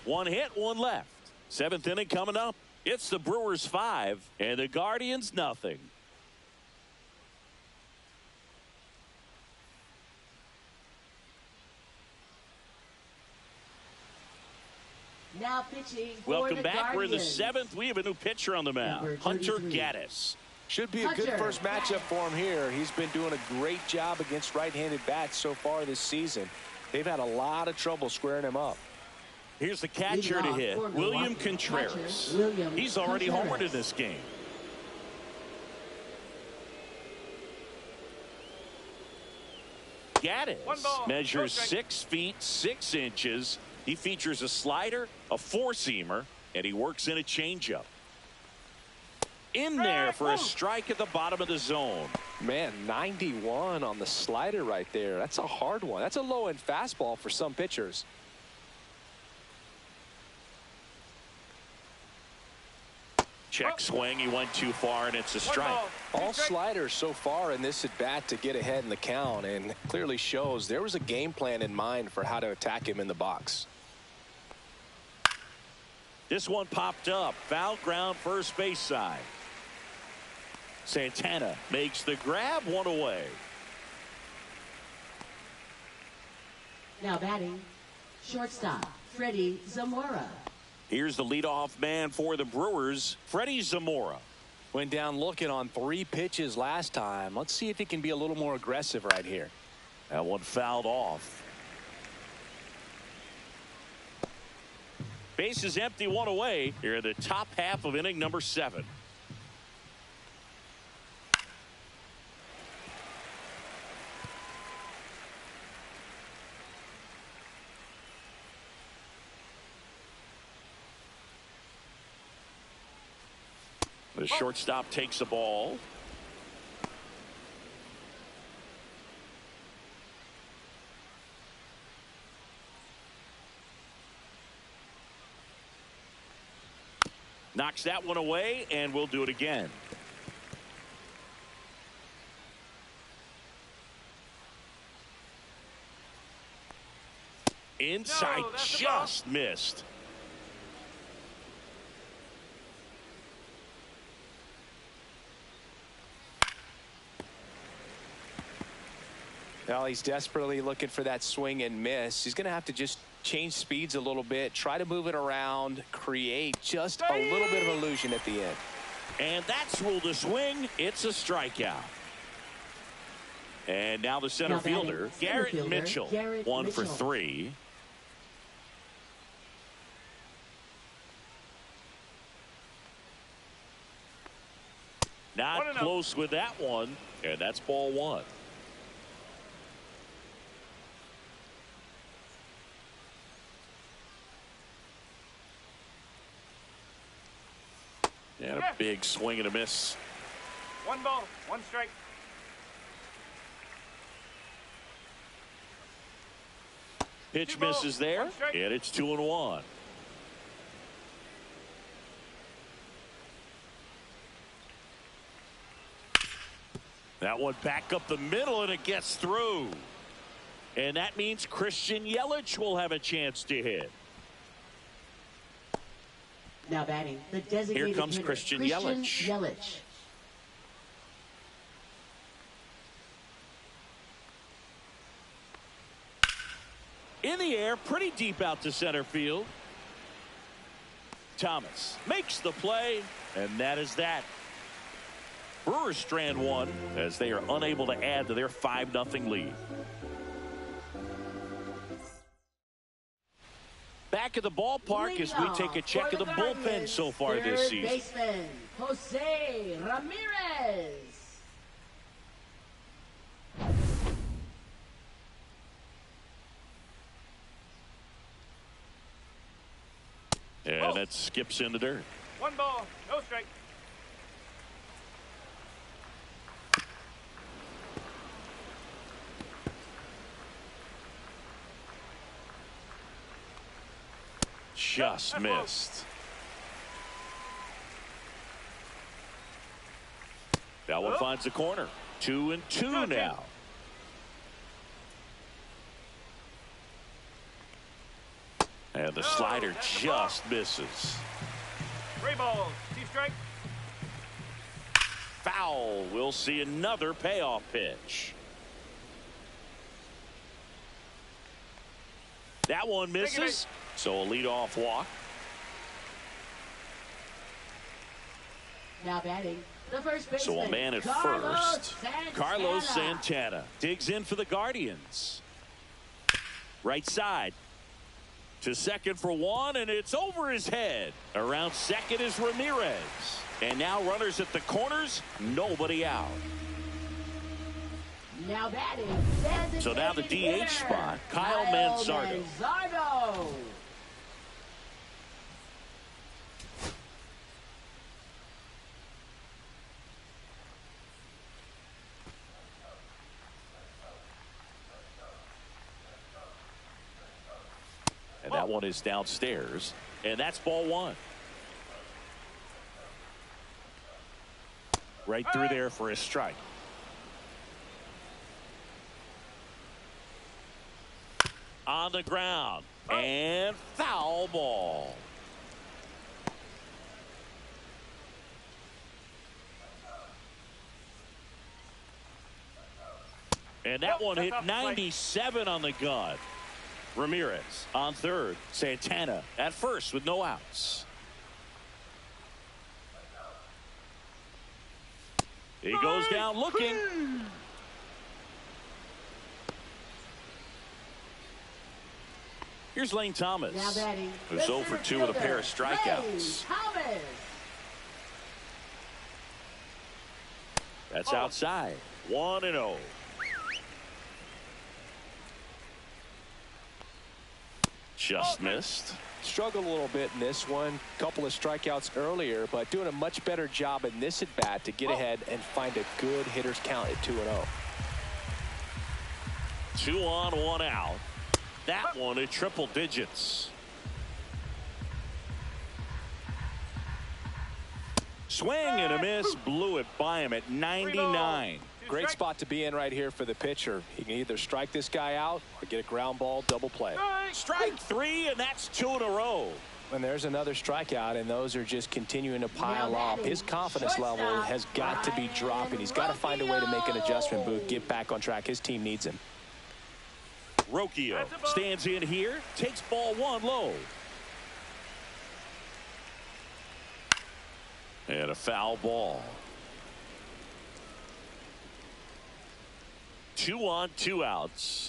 1 hit, 1 left. 7th inning coming up. It's the Brewers 5 and the Guardians nothing. Now pitching for Welcome the back. We're in the Guardians. 7th. We have a new pitcher on the mound. Number Hunter 33. Gaddis. Should be a good Hunter. first matchup for him here. He's been doing a great job against right-handed bats so far this season. They've had a lot of trouble squaring him up. Here's the catcher to hit, for William Milwaukee. Contreras. Catcher, William He's already Contreras. homered in this game. Gaddis 1 ball, no measures strike. 6 feet 6 inches. He features a slider, a 4-seamer, and he works in a changeup. In there for a strike at the bottom of the zone. Man, 91 on the slider right there. That's a hard one. That's a low-end fastball for some pitchers. Check swing. He went too far, and it's a 1 strike. ball, 2 All strikes. sliders so far in this at-bat to get ahead in the count, and clearly shows there was a game plan in mind for how to attack him in the box. This one popped up. Foul ground, first base side. Santana makes the grab, 1 away. Now batting, shortstop, Freddie Zamora. Here's the leadoff man for the Brewers, Freddie Zamora. Went down looking on 3 pitches last time. Let's see if he can be a little more aggressive right here. That one fouled off. Base is empty, 1 away. Here in the top half of inning number 7. The shortstop takes the ball. Knocks that one away, and we'll do it again. Inside, No, that's just missed. Well, he's desperately looking for that swing and miss. He's going to have to just change speeds a little bit, try to move it around, create just a little bit of illusion at the end. And that's ruled a swing. It's a strikeout. And now the center fielder, Garrett Mitchell, 1 for 3. Not close with that one, and that's ball 1. And a big swing and a miss. 1 ball, 1 strike. Pitch misses there, and it's 2-1. That one back up the middle, and it gets through. And that means Christian Yelich will have a chance to hit. Now batting, the designated Here comes hitter, Christian Yelich. In the air, pretty deep out to center field. Thomas makes the play, and that is that. Brewers strand 1 as they are unable to add to their 5-0 lead. Back at the ballpark as we take a check of the bullpen so far this season. Baseman, Jose Ramirez. And that skips in the dirt. 1 ball, no strike. Just missed. That one finds the corner. 2-2 now. And the slider just misses. 3 balls, 2 strikes. Foul. We'll see another payoff pitch. That one misses. So a leadoff walk. Now batting, the first baseman. So a man at first. Carlos Santana digs in for the Guardians. Right side. To second for 1, and it's over his head. Around second is Ramirez. And now runners at the corners, nobody out. Now batting. So now the DH spot, Kyle Manzardo. And that one is downstairs, and that's ball 1. Right through there for a strike. On the ground, and foul ball. And that one hit 97 on the gun. Ramirez on third. Santana at first with no outs. He goes down looking. Here's Lane Thomas, who's 0 for 2 with a pair of strikeouts. That's outside. 1-0. Just missed. Struggled a little bit in this one. Couple of strikeouts earlier, but doing a much better job in this at bat to get ahead and find a good hitter's count at 2-0. 2 on, 1 out. That one at triple digits. Swing and a miss. Blew it by him at 99. Great spot to be in right here for the pitcher. He can either strike this guy out or get a ground ball double play. Strike 3, and that's 2 in a row. And there's another strikeout, and those are just continuing to pile up. His confidence level has got to be dropping. He's got to find a way to make an adjustment, Booth, get back on track. His team needs him. Rocchio stands in here, takes ball 1 low. And a foul ball. 2 on, 2 outs.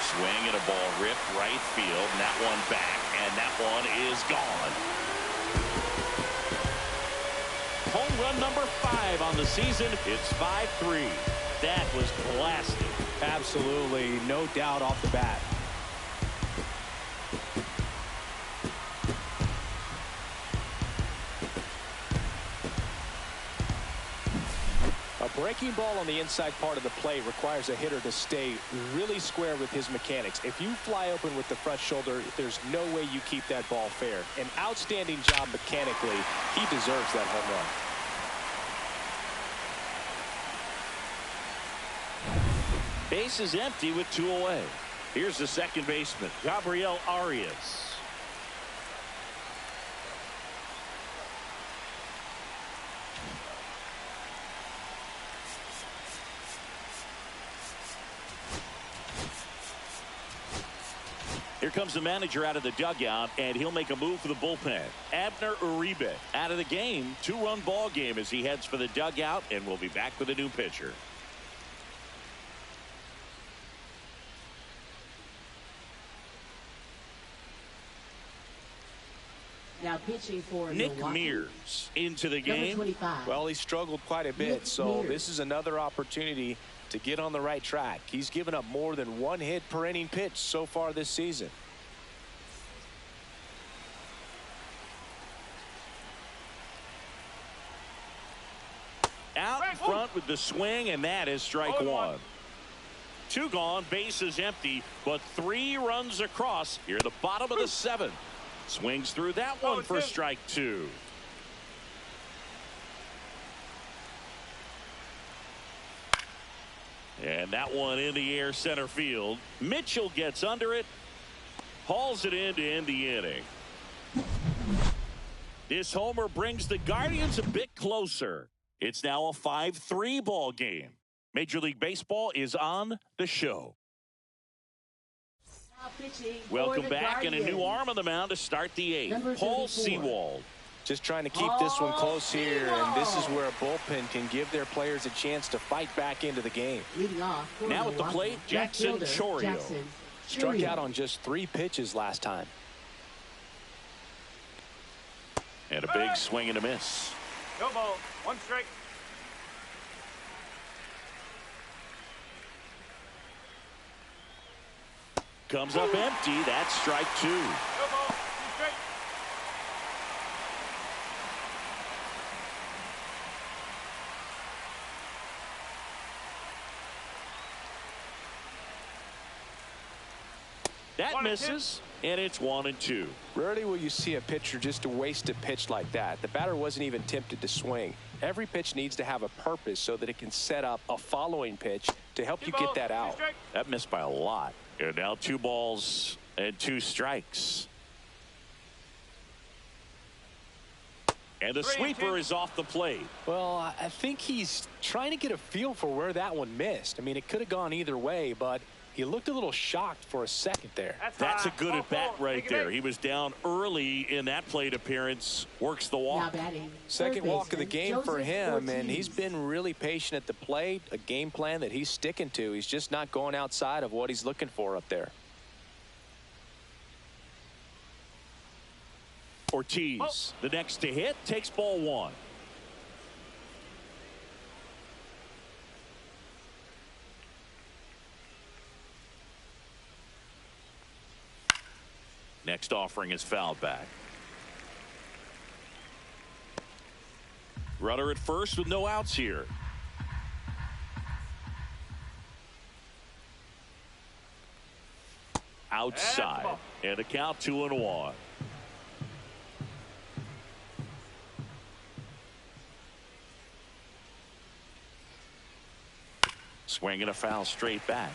Swing and a ball ripped right field, and that one back, and that one is gone. Home run number 5 on the season. It's 5-3. That was blasted. Absolutely, no doubt off the bat. A breaking ball on the inside part of the plate requires a hitter to stay really square with his mechanics. If you fly open with the front shoulder, there's no way you keep that ball fair. An outstanding job mechanically. He deserves that home run. Base is empty with 2 away. Here's the second baseman, Gabriel Arias. Here comes the manager out of the dugout, and he'll make a move for the bullpen. Abner Uribe out of the game. 2-run ball game as he heads for the dugout, and we'll be back with a new pitcher. Now pitching for Nick Milwaukee. Mears into the Number game. 25. Well, he struggled quite a bit, Nick so Mears. this is another opportunity to get on the right track. He's given up more than 1 hit per inning pitch so far this season. Out in front with the swing, and that is strike 1. 2 gone, bases empty, but 3 runs across here at the bottom of the 7th. Swings through that one for strike 2. And that one in the air center field. Mitchell gets under it, hauls it in to end the inning. This homer brings the Guardians a bit closer. It's now a 5-3 ball game. Major League Baseball is on the show. Now pitching for Welcome the back, and a new Guardians. arm on the mound to start the 8th. Number Paul 34. Sewald. Just trying to keep this one close here, and this is where a bullpen can give their players a chance to fight back into the game. Leading off for Now at the Milwaukee, plate, Jackson left fielder, Chorio. Jackson Struck Chorio. out on just 3 pitches last time. And a big swing and a miss. No ball. 1 strike. Comes up empty. That's strike 2. No ball. 2 strike. That 1 and misses, and it's 1-2. Rarely will you see a pitcher just to waste a pitch like that. The batter wasn't even tempted to swing. Every pitch needs to have a purpose so that it can set up a following pitch to help you get that out. That missed by a lot. And now 2 balls and 2 strikes. And the 3-2. sweeper is off the plate. Well, I think he's trying to get a feel for where that one missed. I mean, it could have gone either way, but he looked a little shocked for a second there. That's a good at bat right Take it there. back. He was down early in that plate appearance. Works the Now walk. batting, Second third walk of the baseman, game for Joseph him, and Ortiz. he's been really patient at the plate, a game plan that he's sticking to. He's just not going outside of what he's looking for up there. Ortiz, the next to hit, takes ball 1. Next offering is fouled back. Runner at first with no outs here. Outside, and a count 2-1. Swinging a foul straight back.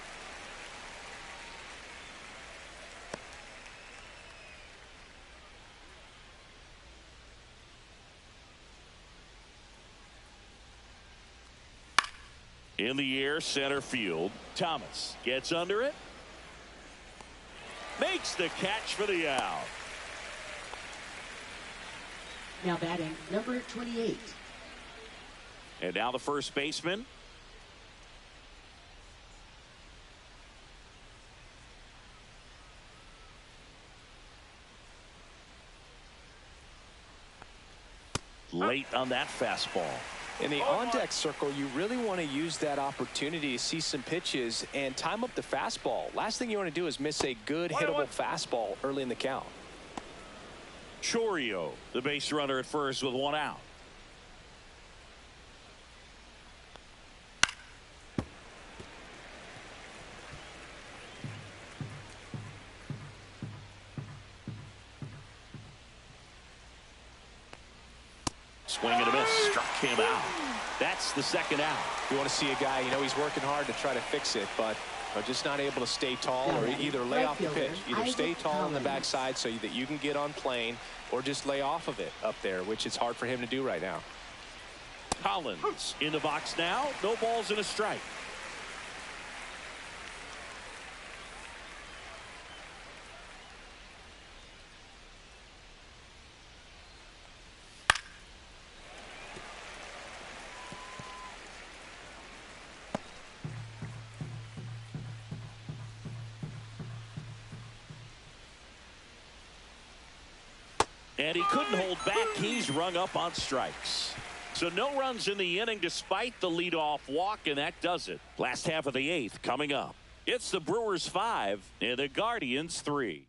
In the air, center field. Thomas gets under it. Makes the catch for the out. Now batting, number 28. And now the first baseman. Late on that fastball. In the on-deck circle, you really want to use that opportunity to see some pitches and time up the fastball. Last thing you want to do is miss a good hittable fastball early in the count. Chorio, the base runner at first with one out. Swing and a miss, struck him out. That's the second out. You want to see a guy, you know, he's working hard to try to fix it, but just not able to stay tall or either lay off the pitch. Either stay tall on the backside so that you can get on plane or just lay off of it up there, which is hard for him to do right now. Collins in the box now. No balls and a strike. And he couldn't hold back. He's rung up on strikes. So no runs in the inning despite the leadoff walk, and that does it. Last half of the eighth coming up. It's the Brewers 5 and the Guardians 3.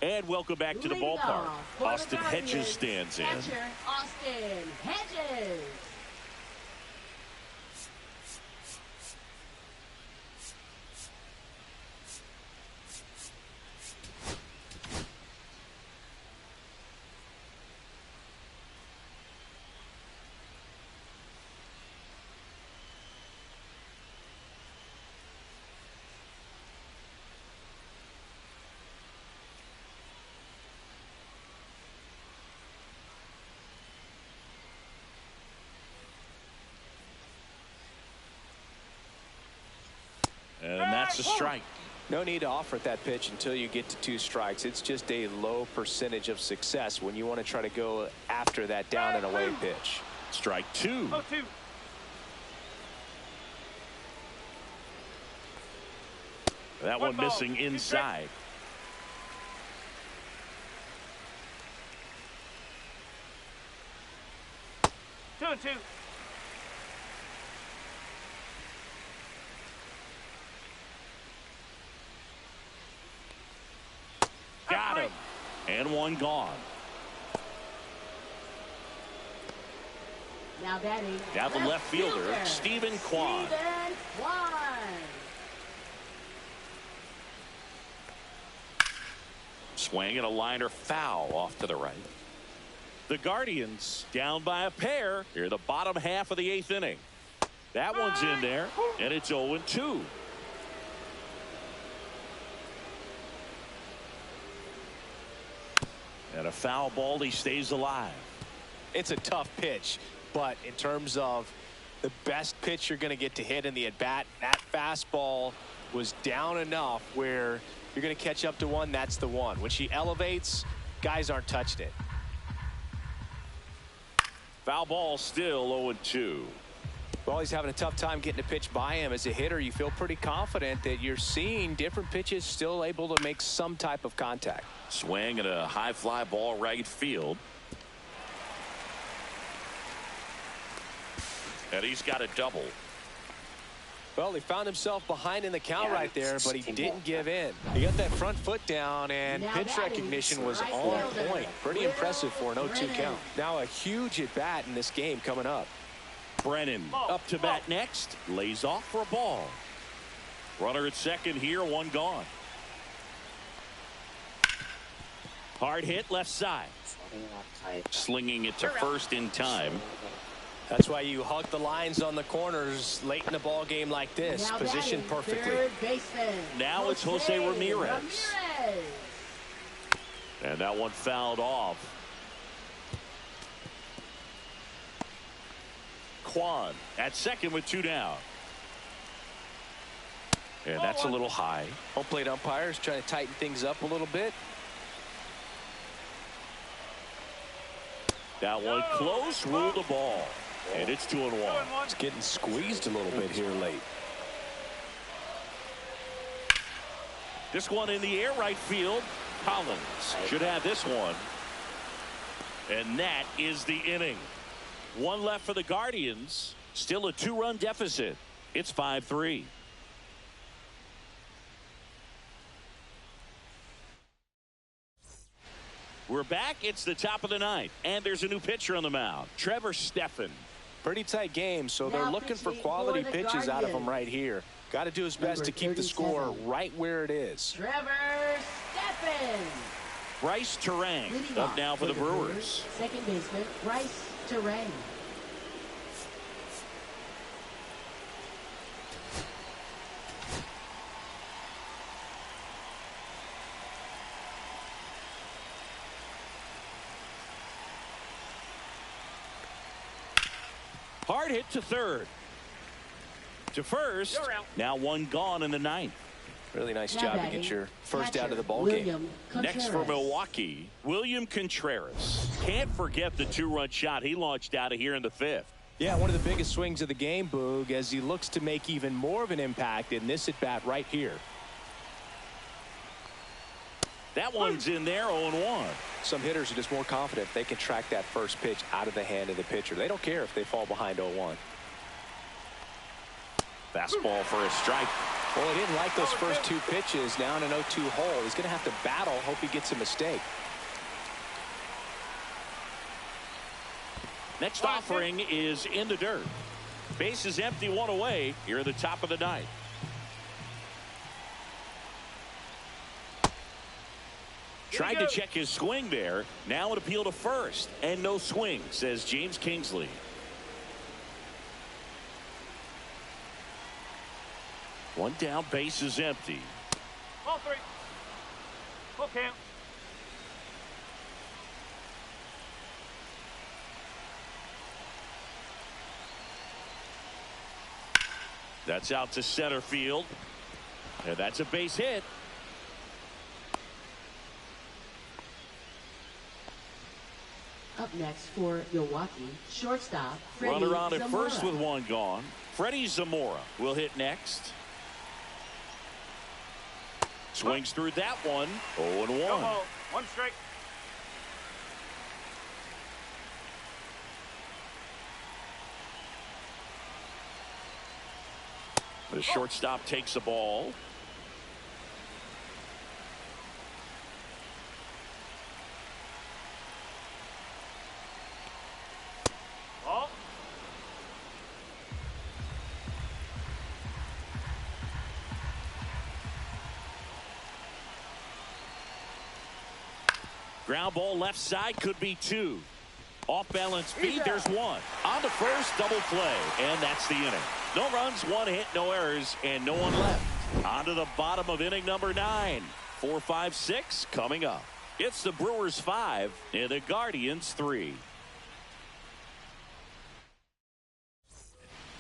And welcome back to the ballpark. Austin Hedges stands in. Catcher, Austin Hedges. And that's a strike. No need to offer at that pitch until you get to 2 strikes. It's just a low percentage of success when you want to try to go after that down and away pitch. Strike 2. 0-2. That one missing inside. Two and two. Got him. And one gone. Now batting. Down the left fielder, Stephen Kwan. Stephen Kwan. Swing and a liner foul off to the right. The Guardians down by a pair here the bottom half of the 8th inning. That one's in there, and it's 0-2. And a foul ball, he stays alive. It's a tough pitch, but in terms of the best pitch you're going to get to hit in the at-bat, that fastball was down enough where you're going to catch up to one. That's the one. When she elevates, guys aren't touching it. Foul ball, still 0-2. Well, he's having a tough time getting a pitch by him. As a hitter, you feel pretty confident that you're seeing different pitches still able to make some type of contact. Swing and a high fly ball right field. And he's got a double. Well, he found himself behind in the count right there, but he didn't give in. He got that front foot down, and pitch recognition was on point. Pretty impressive for an 0-2 count. Now a huge at-bat in this game coming up. Brennan up to bat next. Lays off for a ball. Runner at second here, one gone. Hard hit left side. Slinging it to first in time. That's why you hug the lines on the corners late in a ball game like this. Positioned perfectly. Now it's Jose Ramirez. And that one fouled off. Kwan at second with 2 down. And that's a little high. Home plate umpires trying to tighten things up a little bit. That one close, ruled the ball. And it's 2-1. It's getting squeezed a little bit here late. This one in the air right field. Collins should have this one. And that is the inning. One left for the Guardians. Still a 2-run deficit. It's 5-3. We're back. It's the top of the ninth. And there's a new pitcher on the mound. Trevor Stephan. Pretty tight game, so they're looking for quality pitches out of him right here. Got to do his best to keep the score right where it is. Trevor Stephan. Bryce Terang up now for the Brewers. Second baseman, Bryce Terang. Hard hit to third. To first. Now one gone in the ninth. Really nice job to get your first out of the ball game. Next for Milwaukee, William Contreras. Can't forget the 2-run shot he launched out of here in the 5th. Yeah, one of the biggest swings of the game, Boog, as he looks to make even more of an impact in this at-bat right here. That one's in there, 0-1. Some hitters are just more confident if they can track that first pitch out of the hand of the pitcher. They don't care if they fall behind 0-1. Fastball for a strike. Well, he didn't like those first 2 pitches. Now in an 0-2 hole, he's going to have to battle. Hope he gets a mistake. Next offering is in the dirt. Base is empty, 1 away. Here at the top of the ninth. Tried to check his swing there. Now an appeal to first. And no swing, says James Kingsley. One down, base is empty. Ball 3. Full count. That's out to center field. And that's a base hit. Up next for Milwaukee, shortstop, Freddie Runner on at Zamora. first with one gone. Freddie Zamora will hit next. Swings through that one. 0-1. Go, 1 strike. The shortstop takes the ball. Ball. Ground ball left side, could be 2. Off balance feed, there's 1. On to first, double play, and that's the inning. No runs, 1 hit, no errors, and no one left. On to the bottom of inning number 9. 4, 5, 6 coming up. It's the Brewers 5 and the Guardians 3.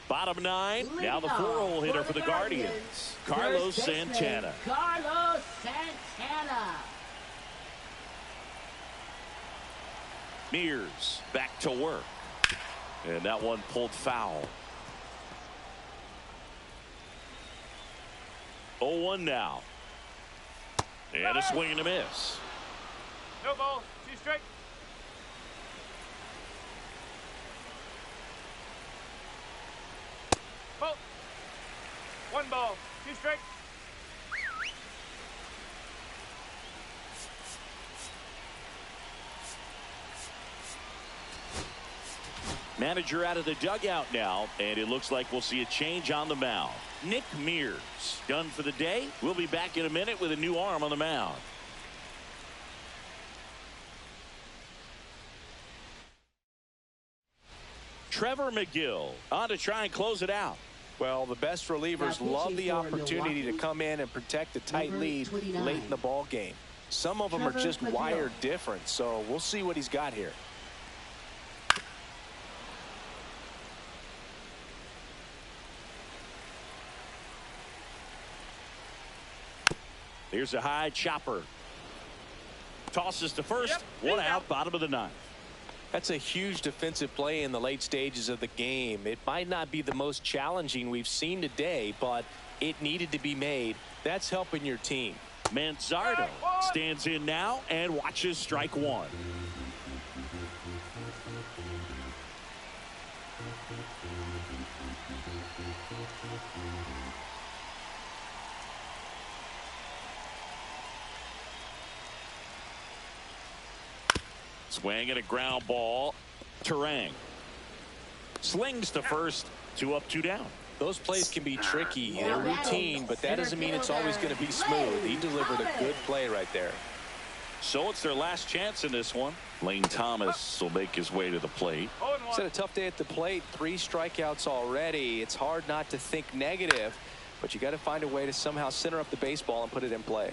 Bottom 9, now the 4-hole hitter for the Guardians, Carlos Santana. Carlos Santana. Mears back to work. And that one pulled foul. 0-1 now. And a swing and a miss. No ball. 2 strike. One ball, two strikes. Manager out of the dugout now, and it looks like we'll see a change on the mound. Nick Mears done for the day. We'll be back in a minute with a new arm on the mound. Trevor McGill on to try and close it out. Well, the best relievers love the opportunity to come in and protect a tight lead late in the ball game. Some of them are just wired different, so we'll see what he's got here. Here's a high chopper. Tosses to first. One out, bottom of the ninth. That's a huge defensive play in the late stages of the game. It might not be the most challenging we've seen today, but it needed to be made. That's helping your team. Manzardo stands in now and watches strike one. Swing and a ground ball. Terang slings to first. 2 up, 2 down. Those plays can be tricky. They're routine, but that doesn't mean it's always going to be smooth. He delivered a good play right there. So it's their last chance in this one. Lane Thomas will make his way to the plate. It's had a tough day at the plate. 3 strikeouts already. It's hard not to think negative, but you got to find a way to somehow center up the baseball and put it in play.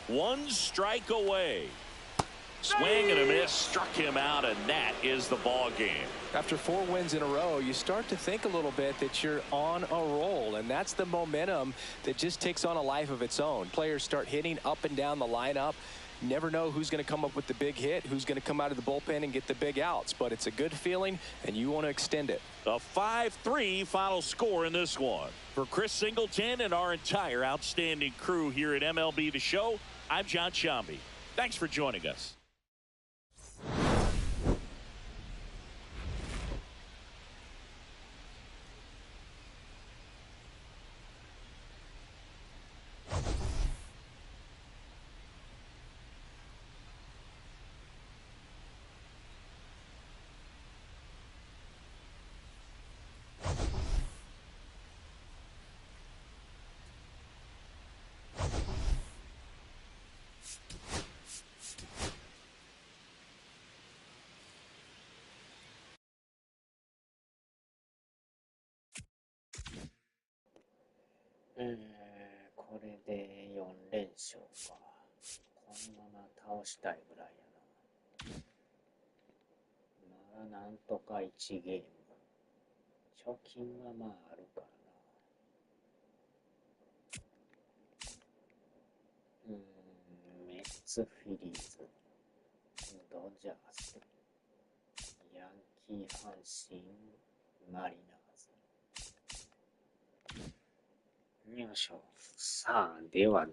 One strike away. Swing and a miss, struck him out, and that is the ball game. After 4 wins in a row, you start to think a little bit that you're on a roll, and that's the momentum that just takes on a life of its own. Players start hitting up and down the lineup. You never know who's going to come up with the big hit, who's going to come out of the bullpen and get the big outs, but it's a good feeling, and you want to extend it. A 5-3 final score in this one. For Chris Singleton and our entire outstanding crew here at MLB The Show, I'm John Shambi. Thanks for joining us.これで4連勝か。このまま倒したいぐらいやな。なんとか1ゲーム。貯金はまああるからな。メッツ、フィリーズ、ドジャース、ヤンキー、阪神、マリナーズ。よいしょ。さあ、では。